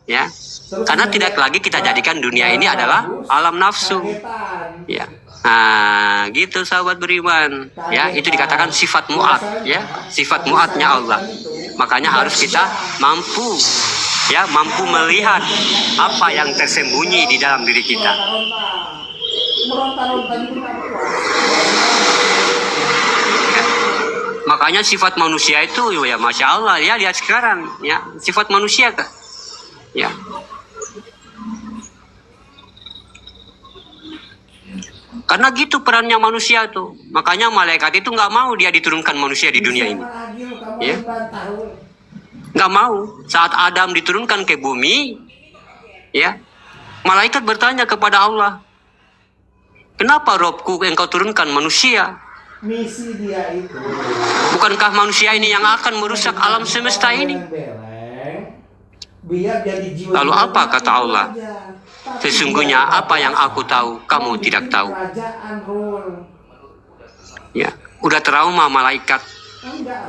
ya. Karena tidak lagi kita jadikan dunia ini adalah alam nafsu. kagetan. Ya. Nah, gitu sahabat beriman. Ya, itu dikatakan sifat mu'at, ya. Sifat mu'atnya Allah. Makanya harus kita mampu mampu melihat apa yang tersembunyi di dalam diri kita. Meronta-ronta juga tak puas. Ya. Makanya sifat manusia itu ya masya Allah ya, lihat sekarang ya, sifat manusia kah? Ya. Karena gitu perannya manusia tuh. Makanya malaikat itu nggak mau dia diturunkan manusia di dunia ini. Ya. Nggak mau. Saat Adam diturunkan ke bumi, ya, malaikat bertanya kepada Allah, kenapa Robku engkau turunkan manusia? Misi dia itu. Bukankah manusia ini yang akan merusak alam semesta ini? Biar jadi jiwa. Lalu apa kata Allah? Sesungguhnya apa yang aku tahu, kamu tidak tahu. Ya, udah trauma malaikat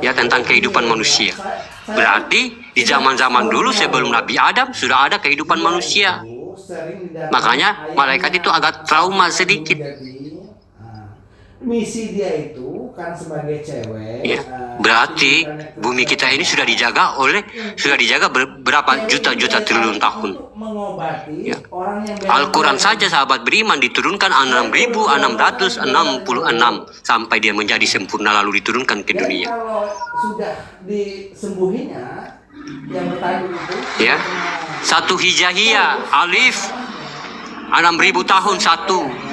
ya tentang kehidupan manusia. Berarti di zaman-zaman dulu sebelum Nabi Adam sudah ada kehidupan manusia. Makanya malaikat itu agak trauma sedikit. Misi dia itu kan sebagai cewek. Ya, berarti bumi kita ini sudah dijaga berapa juta-juta triliun tahun. Ya. Al-Quran saja sahabat beriman diturunkan 6.666 sampai dia menjadi sempurna lalu diturunkan ke dunia. Kalau sudah disembuhinya yang bertanding itu. Ya, 1 hijahiyah alif 6.000 tahun 1.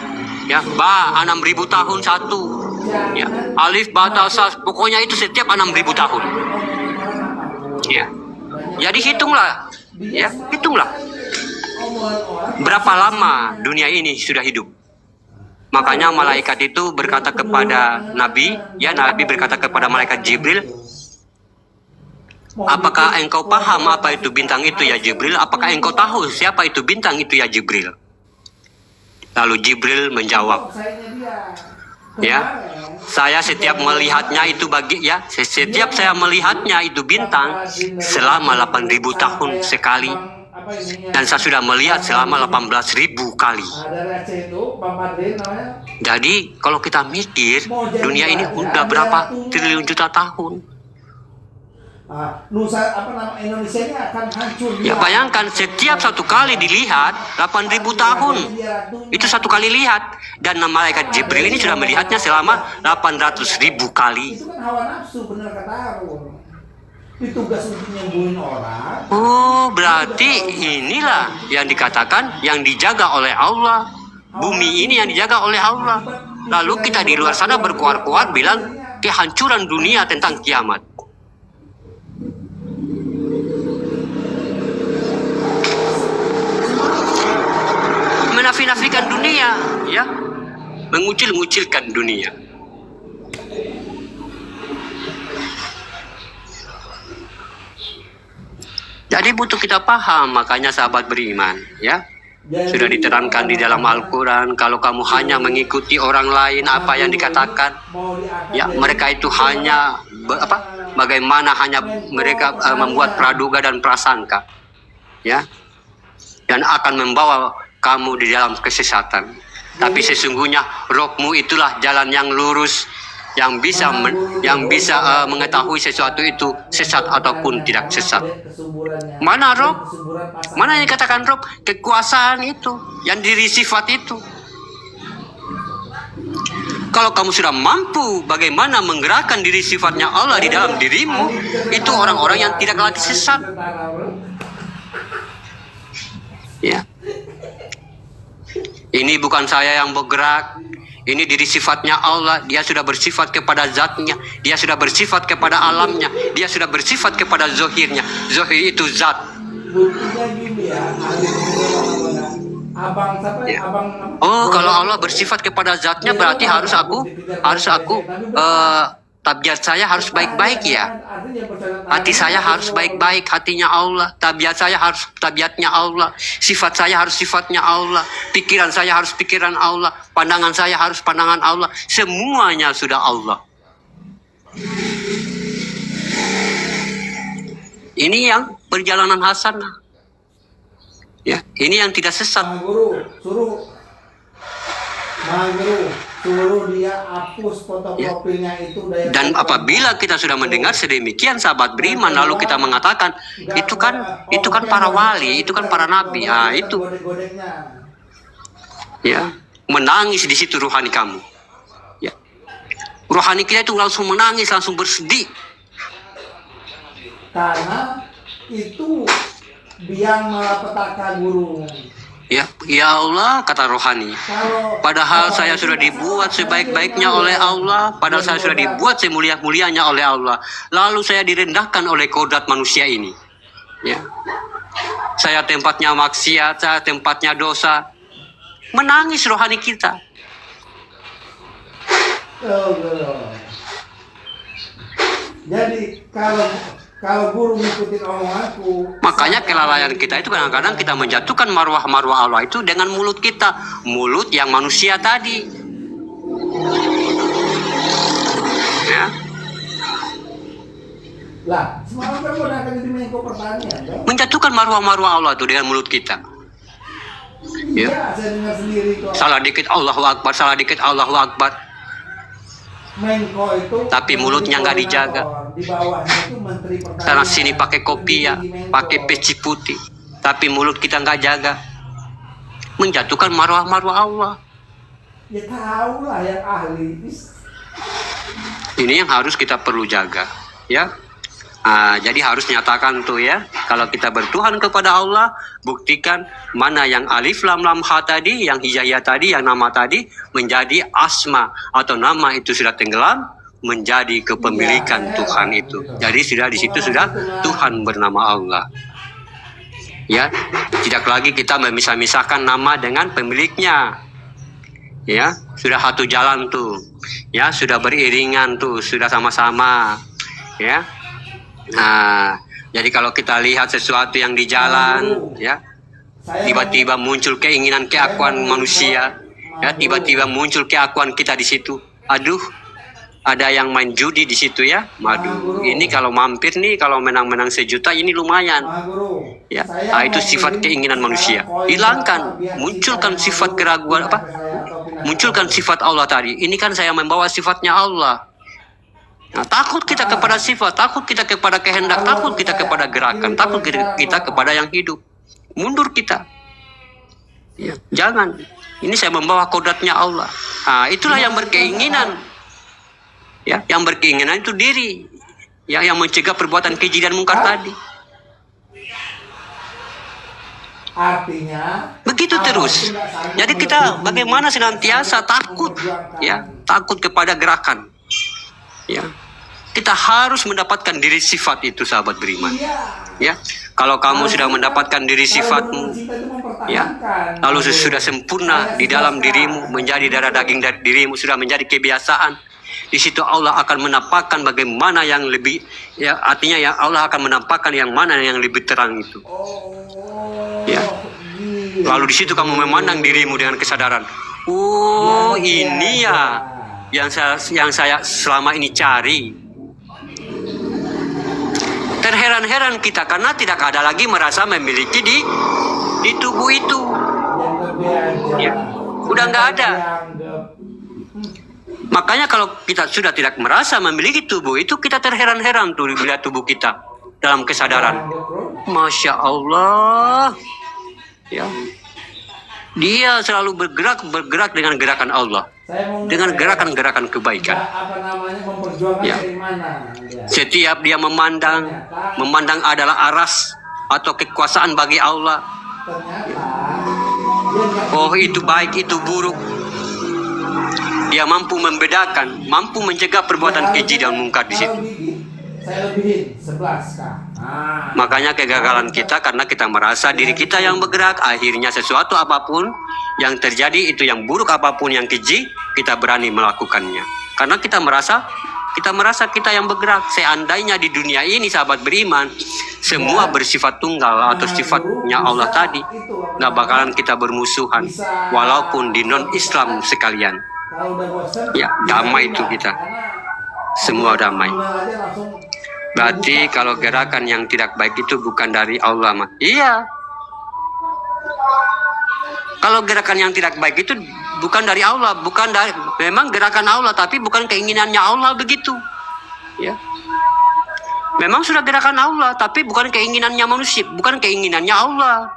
Ya, ba 6.000 tahun 1. Ya, alif ba ta sa pokoknya itu setiap 6.000 tahun. Ya. Jadi hitunglah. Ya, hitunglah. Berapa lama dunia ini sudah hidup? Makanya malaikat itu berkata kepada Nabi, ya Nabi berkata kepada malaikat Jibril, apakah engkau paham apa itu bintang itu ya Jibril? Apakah engkau tahu siapa itu bintang itu ya Jibril? Lalu Jibril menjawab, ya, saya setiap melihatnya itu setiap saya melihatnya itu bintang selama 8.000 tahun sekali. Dan saya sudah melihat selama 18.000 kali. Jadi kalau kita mikir dunia ini udah berapa triliun juta tahun. Indonesia ini akan hancur. Ya bayangkan setiap 1 kali dilihat 8.000 tahun. Itu 1 kali lihat. Dan malaikat Jibril ini sudah melihatnya selama 800.000 kali. Itu kan hawa nafsu, benar kata Harun. Ditugas untuk nyembuhin orang. Oh, berarti inilah yang dikatakan yang dijaga oleh Allah. Bumi ini yang dijaga oleh Allah. Lalu kita di luar sana berkuar-kuar bilang kehancuran dunia tentang kiamat. Menafi-nafikan dunia, ya, mengucil-ngucilkan dunia. Jadi butuh kita paham, makanya sahabat beriman, ya, sudah diterangkan di dalam Al-Quran. Kalau kamu hanya mengikuti orang lain apa yang dikatakan, ya mereka itu hanya bagaimana hanya mereka membuat praduga dan prasangka, ya, dan akan membawa kamu di dalam kesesatan. Tapi sesungguhnya rohmu itulah jalan yang lurus, yang bisa mengetahui sesuatu itu sesat ataupun tidak sesat. Mana roh? Mana yang dikatakan roh? Kekuasaan itu, yang diri sifat itu. Kalau kamu sudah mampu bagaimana menggerakkan diri sifatnya Allah di dalam dirimu, itu orang-orang yang tidak lagi sesat. Ya. Ini bukan saya yang bergerak. Ini diri sifatnya Allah. Dia sudah bersifat kepada zatnya. Dia sudah bersifat kepada alamnya. Dia sudah bersifat kepada zohirnya. Zohir itu zat. Buktinya gini ya, abang siapa? Ya. Abang Oh, kalau Allah bersifat kepada zatnya berarti harus aku tabiat saya harus baik-baik ya. Hati saya harus baik-baik, hatinya Allah. Tabiat saya harus tabiatnya Allah. Sifat saya harus sifatnya Allah. Pikiran saya harus pikiran Allah. Pandangan saya harus pandangan Allah. Semuanya sudah Allah. Ini yang perjalanan hasanah. Ya, ini yang tidak sesat. Guru, suruh dia hapus foto Ya. profilnya itu Dan apabila kita sudah mendengar sedemikian sahabat beriman, lalu kita mengatakan itu kan para wali, itu kan para nabi. Ah, itu ya, menangis di situ rohani kamu. Ya. Rohani kita itu langsung menangis, langsung bersedih. karena itu biang malapetaka guru. Ya, ya Allah, kata rohani. Padahal saya sudah dibuat sebaik-baiknya oleh Allah. Padahal saya sudah dibuat semulia-mulianya oleh Allah. Lalu saya direndahkan oleh kodrat manusia ini. Ya. Saya tempatnya maksiat, saya tempatnya dosa. Menangis rohani kita. Jadi kalau guru ngikutin omonganku, Makanya kelalaian kita itu kadang-kadang kita menjatuhkan marwah-marwah Allah itu dengan mulut kita. Mulut yang manusia tadi. Ya. lah semalam kan udah akan jadi Menko Pertanian dong. Menjatuhkan marwah-marwah Allah itu dengan mulut kita. Ya. Iya, saya dengar sendiri kok. Salah dikit Allahu Akbar, salah dikit Allahu Akbar. Menko itu Tapi mulutnya nggak dijaga. Di bawahnya itu Menteri Pertanian. Sana sini pakai kopiah, pakai peci putih. Tapi mulut kita nggak jaga. Menjatuhkan marwah-marwah Allah. Ya tahu lah yang ahli. Ini yang harus kita perlu jaga, ya. Jadi harus nyatakan tuh ya, kalau kita bertuhan kepada Allah, buktikan mana yang alif lam lam ha tadi, yang hijayah tadi, yang nama tadi menjadi asma atau nama itu sudah tenggelam menjadi kepemilikan Tuhan itu. Jadi sudah di situ sudah Tuhan bernama Allah. Ya, tidak lagi kita memisah-misahkan nama dengan pemiliknya. Ya, sudah satu jalan tuh. Ya, sudah beriringan tuh, sudah sama-sama. Ya. Nah, jadi kalau kita lihat sesuatu yang di jalan, ya, tiba-tiba muncul keinginan keakuan manusia, ya, tiba-tiba muncul keakuan kita di situ. Aduh, ada yang main judi di situ ya. Waduh, ini kalau mampir nih, kalau menang-menang sejuta ini lumayan. Ya, itu sifat keinginan manusia. Hilangkan, munculkan sifat keraguan apa? Munculkan sifat Allah tadi. Ini kan saya membawa sifatnya Allah. Nah, takut kita kepada sifat, takut kita kepada kehendak, takut kita kepada gerakan, takut kita kepada yang hidup. Mundur kita. Ya, jangan. Ini saya membawa kodratnya Allah. Nah, itulah yang berkeinginan. Ya, yang berkeinginan itu diri. Ya, yang mencegah perbuatan keji dan mungkar tadi. Artinya Begitu terus. Jadi kita bagaimana senantiasa takut, ya, takut kepada gerakan. Ya, kita harus mendapatkan diri sifat itu, sahabat beriman. Ya, kalau kamu sudah mendapatkan diri sifatmu, ya, lalu sudah sempurna di dalam dirimu, menjadi darah daging dari dirimu, sudah menjadi kebiasaan. Di situ Allah akan menampakkan bagaimana yang lebih, ya, artinya ya Allah akan menampakkan yang mana yang lebih terang itu. Ya, lalu di situ kamu memandang dirimu dengan kesadaran. Oh, ini ya yang saya selama ini cari. Terheran-heran kita karena tidak ada lagi merasa memiliki di tubuh itu. yang lebih aja. Ya. Udah nggak ada. dianggap. Makanya kalau kita sudah tidak merasa memiliki tubuh itu, kita terheran-heran tuh melihat tubuh kita dalam kesadaran. Masya Allah, ya, dia selalu bergerak dengan gerakan Allah, Saya mau dengan nanya, gerakan-gerakan kebaikan. apa namanya, memperjuangkan Ya. keimanan. Ya. Setiap dia memandang adalah aras atau kekuasaan bagi Allah. Ternyata dia nggak Oh, itu baik, itu buruk. Dia mampu membedakan, mampu mencegah perbuatan keji dan mungkar di situ. Kalau gigi, saya lebihin 11K. Nah, Makanya kegagalan kita karena kita merasa diri kita yang bergerak. Akhirnya sesuatu apapun yang terjadi, itu yang buruk apapun yang keji, kita berani melakukannya. Karena kita merasa kita yang bergerak. Seandainya di dunia ini, sahabat beriman, semua bersifat tunggal atau sifatnya Allah tadi, nggak bakalan kita bermusuhan, walaupun di non-Islam sekalian. kalau udah bosan, Ya, damai itu kita. Semua damai. Berarti kalau gerakan yang tidak baik itu bukan dari Allah, mah. Iya. Kalau gerakan yang tidak baik itu bukan dari Allah, memang gerakan Allah, tapi bukan keinginannya Allah begitu. Ya. Memang sudah gerakan Allah, tapi bukan keinginannya manusia, bukan keinginannya Allah.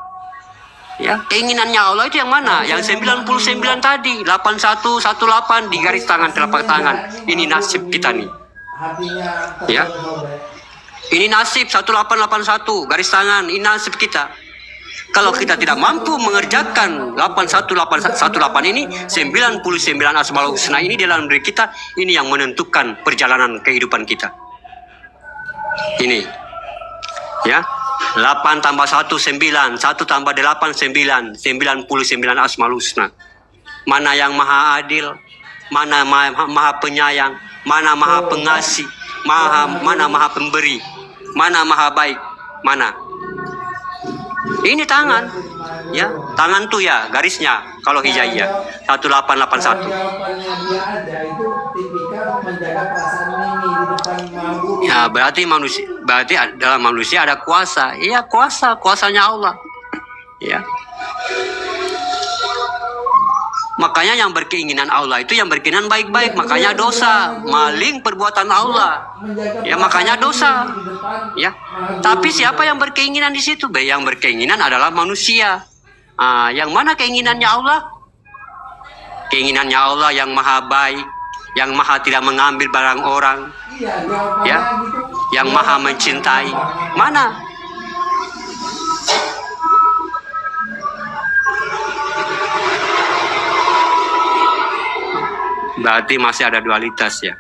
Ya, keinginannya Allah itu yang mana? Yang 99 tadi, 8118 di garis tangan, telapak tangan. Ini nasib kita nih. hatinya Ya. tersobek. Ini nasib 1881 garis tangan, ini nasib kita. Kalau kita tidak mampu mengerjakan 81818 ini, 99 Asmaul Husna ini dalam diri kita, ini yang menentukan perjalanan kehidupan kita. Ini. Ya. 8 tambah 1 9, 1 tambah 8 9, 99 Asmaul Husna. Mana yang maha adil, mana maha penyayang, mana maha pengasih, mana maha pemberi, mana maha baik, mana. Ini tangan, ya, tangan tuh ya garisnya. Kalau hijaiyah 1881. Jawabannya dia ada itu tipikal menjaga perasaan Mimi di depan Maha Guru. Ya, berarti dalam manusia ada kuasa. Iya, kuasanya Allah. Ya. Makanya yang berkeinginan Allah itu yang berkeinginan baik-baik, makanya dosa, maling perbuatan Allah. Ya, makanya dosa. Ya. Tapi siapa yang berkeinginan di situ? Yang berkeinginan adalah manusia. Yang mana keinginannya Allah? Keinginannya Allah yang maha baik, yang maha tidak mengambil barang orang, Iya, jawabannya ya, gitu. yang maha mencintai. Mana? Berarti masih ada dualitas ya.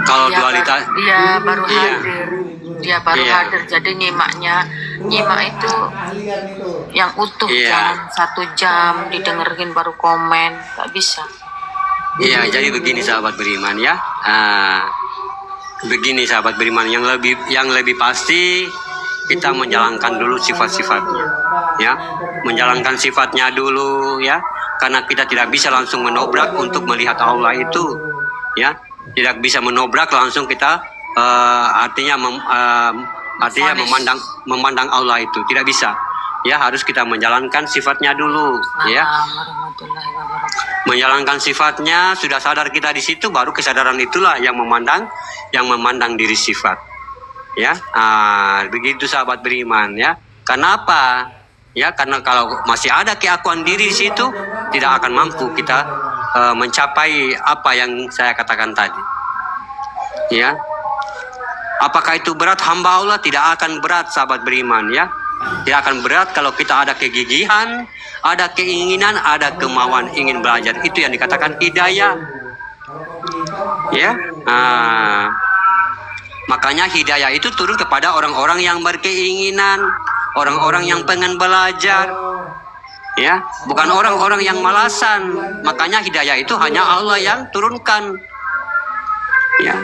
Kalau dualitas, dia baru Iya. hadir, dia baru Iya. hadir. Jadi nyimak itu Keahlian itu. yang utuh, Iya. jangan 1 jam didengerin baru komen, nggak bisa. iya, jadi begini sahabat beriman ya. Begini sahabat beriman, yang lebih pasti kita menjalankan dulu sifat-sifatnya, ya, menjalankan sifatnya dulu, ya, karena kita tidak bisa langsung menobrak untuk melihat Allah itu, ya, tidak bisa menobrak langsung kita, artinya memandang Allah itu tidak bisa, ya, harus kita menjalankan sifatnya dulu, ya. Assalamualaikum warahmatullahi wabarakatuh. Menjalankan sifatnya, sudah sadar kita di situ, baru kesadaran itulah yang memandang diri sifat, ya. Begitu sahabat beriman, ya. Kenapa? Ya, karena kalau masih ada keakuan diri di situ, tidak akan mampu kita mencapai apa yang saya katakan tadi, ya. Apakah itu berat? Hamba Allah tidak akan berat sahabat beriman, ya. Tidak akan berat kalau kita ada kegigihan, ada keinginan, ada kemauan ingin belajar. Itu yang dikatakan hidayah. Ya. Makanya hidayah itu turun kepada orang-orang yang berkeinginan, orang-orang yang pengen belajar. Ya, bukan orang-orang yang malasan. Makanya hidayah itu hanya Allah yang turunkan. Ya.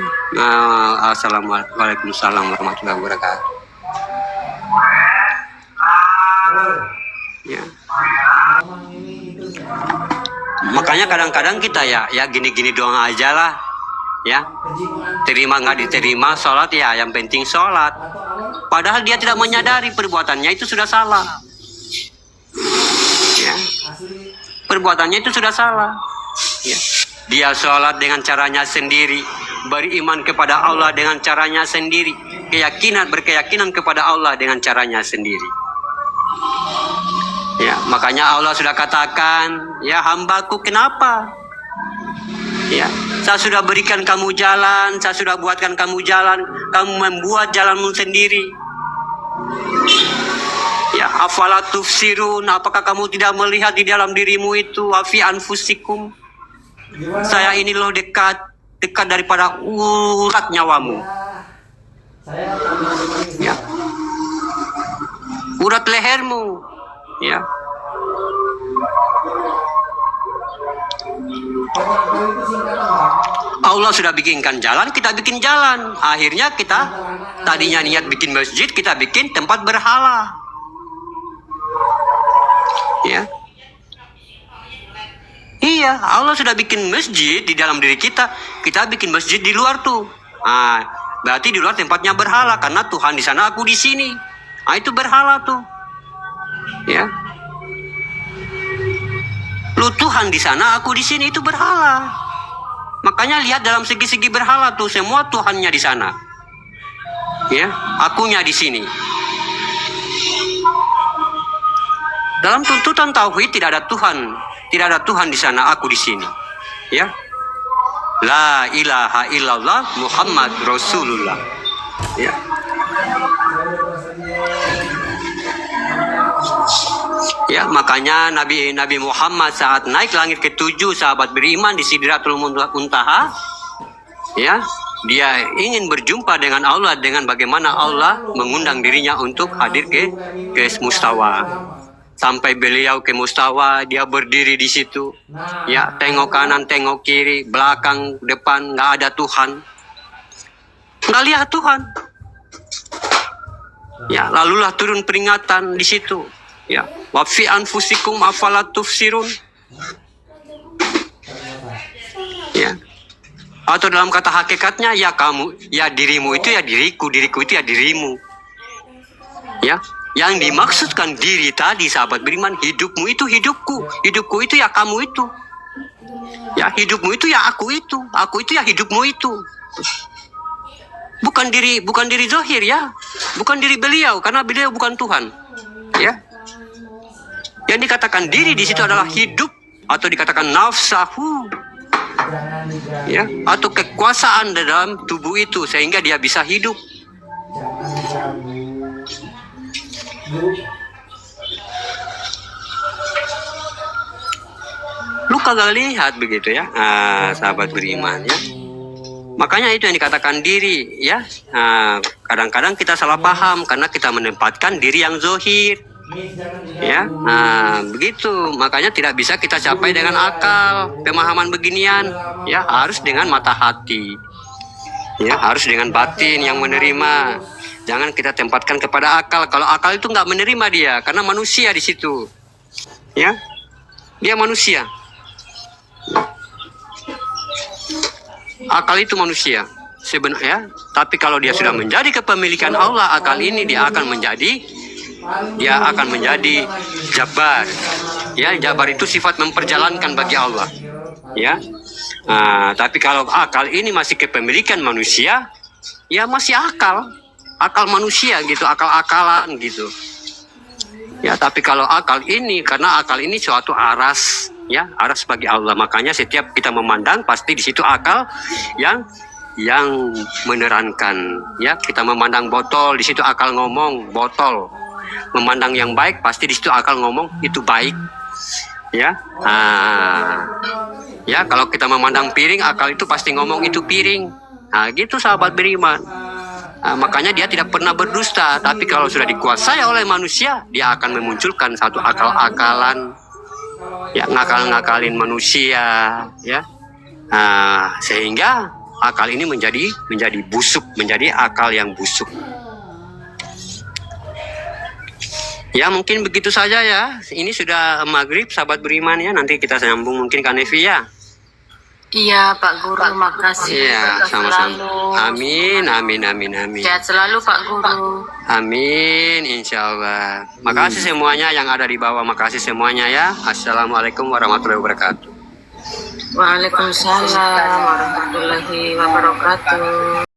Assalamualaikum warahmatullahi wabarakatuh. Ya. Memang ini itunya. Makanya kadang-kadang kita ya gini-gini doang aja lah. ya. Terima nggak diterima sholat ya, yang penting sholat. Padahal dia tidak menyadari perbuatannya itu sudah salah. Ya. Perbuatannya itu sudah salah. Ya. Dia sholat dengan caranya sendiri, beriman kepada Allah dengan caranya sendiri, berkeyakinan kepada Allah dengan caranya sendiri. Ya, makanya Allah sudah katakan, ya hambaku kenapa? Ya, saya sudah berikan kamu jalan, saya sudah buatkan kamu jalan, kamu membuat jalanmu sendiri. Ya, afala tufsirun, apakah kamu tidak melihat di dalam dirimu itu, afi anfusikum? Saya ini loh dekat daripada urat nyawamu. Ya. Urat lehermu. Ya. Allah sudah bikinkan jalan, kita bikin jalan. Akhirnya kita tadinya niat bikin masjid, kita bikin tempat berhala. Ya. Iya, Allah sudah bikin masjid di dalam diri kita. Kita bikin masjid di luar tuh. Ah, berarti di luar tempatnya berhala karena Tuhan di sana, aku di sini. Ah, itu berhala tuh. Ya. Lu Tuhan di sana, aku di sini, itu berhala. Makanya lihat dalam segi-segi berhala tuh, semua Tuhannya di sana. Ya, akunya di sini. Dalam tuntutan tauhid tidak ada Tuhan di sana, aku di sini. Ya. La ilaha illallah Muhammad Rasulullah. Ya. Ya, makanya Nabi Muhammad saat naik langit ke-7, sahabat beriman di Sidratul Muntaha, ya, dia ingin berjumpa dengan Allah, dengan bagaimana Allah mengundang dirinya untuk hadir ke mustawa. Sampai beliau ke mustawa, dia berdiri di situ. Ya, tengok kanan, tengok kiri, belakang, depan, nggak ada Tuhan. Nggak lihat Tuhan. Ya, lalulah turun peringatan di situ. Ya, wa fi anfusikum afala tufsirun. Ya. Atau dalam kata hakikatnya, ya kamu, ya dirimu itu ya diriku, diriku itu ya dirimu. Ya. Yang dimaksudkan diri tadi, sahabat beriman, hidupmu itu hidupku, hidupku itu ya kamu itu. Ya, hidupmu itu ya aku itu ya hidupmu itu. Bukan diri zahir ya, bukan diri beliau, karena beliau bukan Tuhan. Ya. Yang dikatakan diri di situ adalah hidup, atau dikatakan nafsahu. Ya, atau kekuasaan dalam tubuh itu sehingga dia bisa hidup. Lu kagak lihat begitu ya, sahabat beriman ya. Makanya itu yang dikatakan diri ya. Kadang-kadang kita salah paham karena kita menempatkan diri yang zohir. Ya, begitu. Makanya tidak bisa kita capai dengan akal. Pemahaman beginian ya harus dengan mata hati. Ya, harus dengan batin yang menerima. Jangan kita tempatkan kepada akal. Kalau akal itu nggak menerima dia, karena manusia di situ. Ya, dia manusia. Akal itu manusia sebenarnya. Tapi kalau dia sudah menjadi kepemilikan Allah, akal ini dia akan menjadi jabar. Ya, jabar itu sifat memperjalankan bagi Allah. Ya. Tapi kalau akal ini masih kepemilikan manusia, ya masih akal manusia gitu, akal-akalan gitu. Ya, tapi kalau akal ini, karena akal ini suatu aras, ya, aras bagi Allah. Makanya setiap kita memandang pasti di situ akal yang menerangkan. Ya, kita memandang botol, di situ akal ngomong botol. Memandang yang baik pasti di situ akal ngomong itu baik. Ya, ya kalau kita memandang piring, akal itu pasti ngomong itu piring. Gitu sahabat beriman. Makanya dia tidak pernah berdusta. Tapi kalau sudah dikuasai oleh manusia, dia akan memunculkan satu akal-akalan, ya, ngakal-ngakalin manusia, ya, sehingga akal ini menjadi busuk, menjadi akal yang busuk. Ya, mungkin begitu saja ya. Ini sudah maghrib, sahabat beriman ya. Nanti kita sambung mungkin Kak Nevi ya. Iya Pak Guru, makasih. Iya, Sehat sama-sama. selalu. Amin, amin, amin, amin. Sehat selalu Pak Guru. Amin, insya Allah. Makasih semuanya yang ada di bawah. Makasih semuanya ya. Assalamualaikum warahmatullahi wabarakatuh. Waalaikumsalam warahmatullahi wabarakatuh.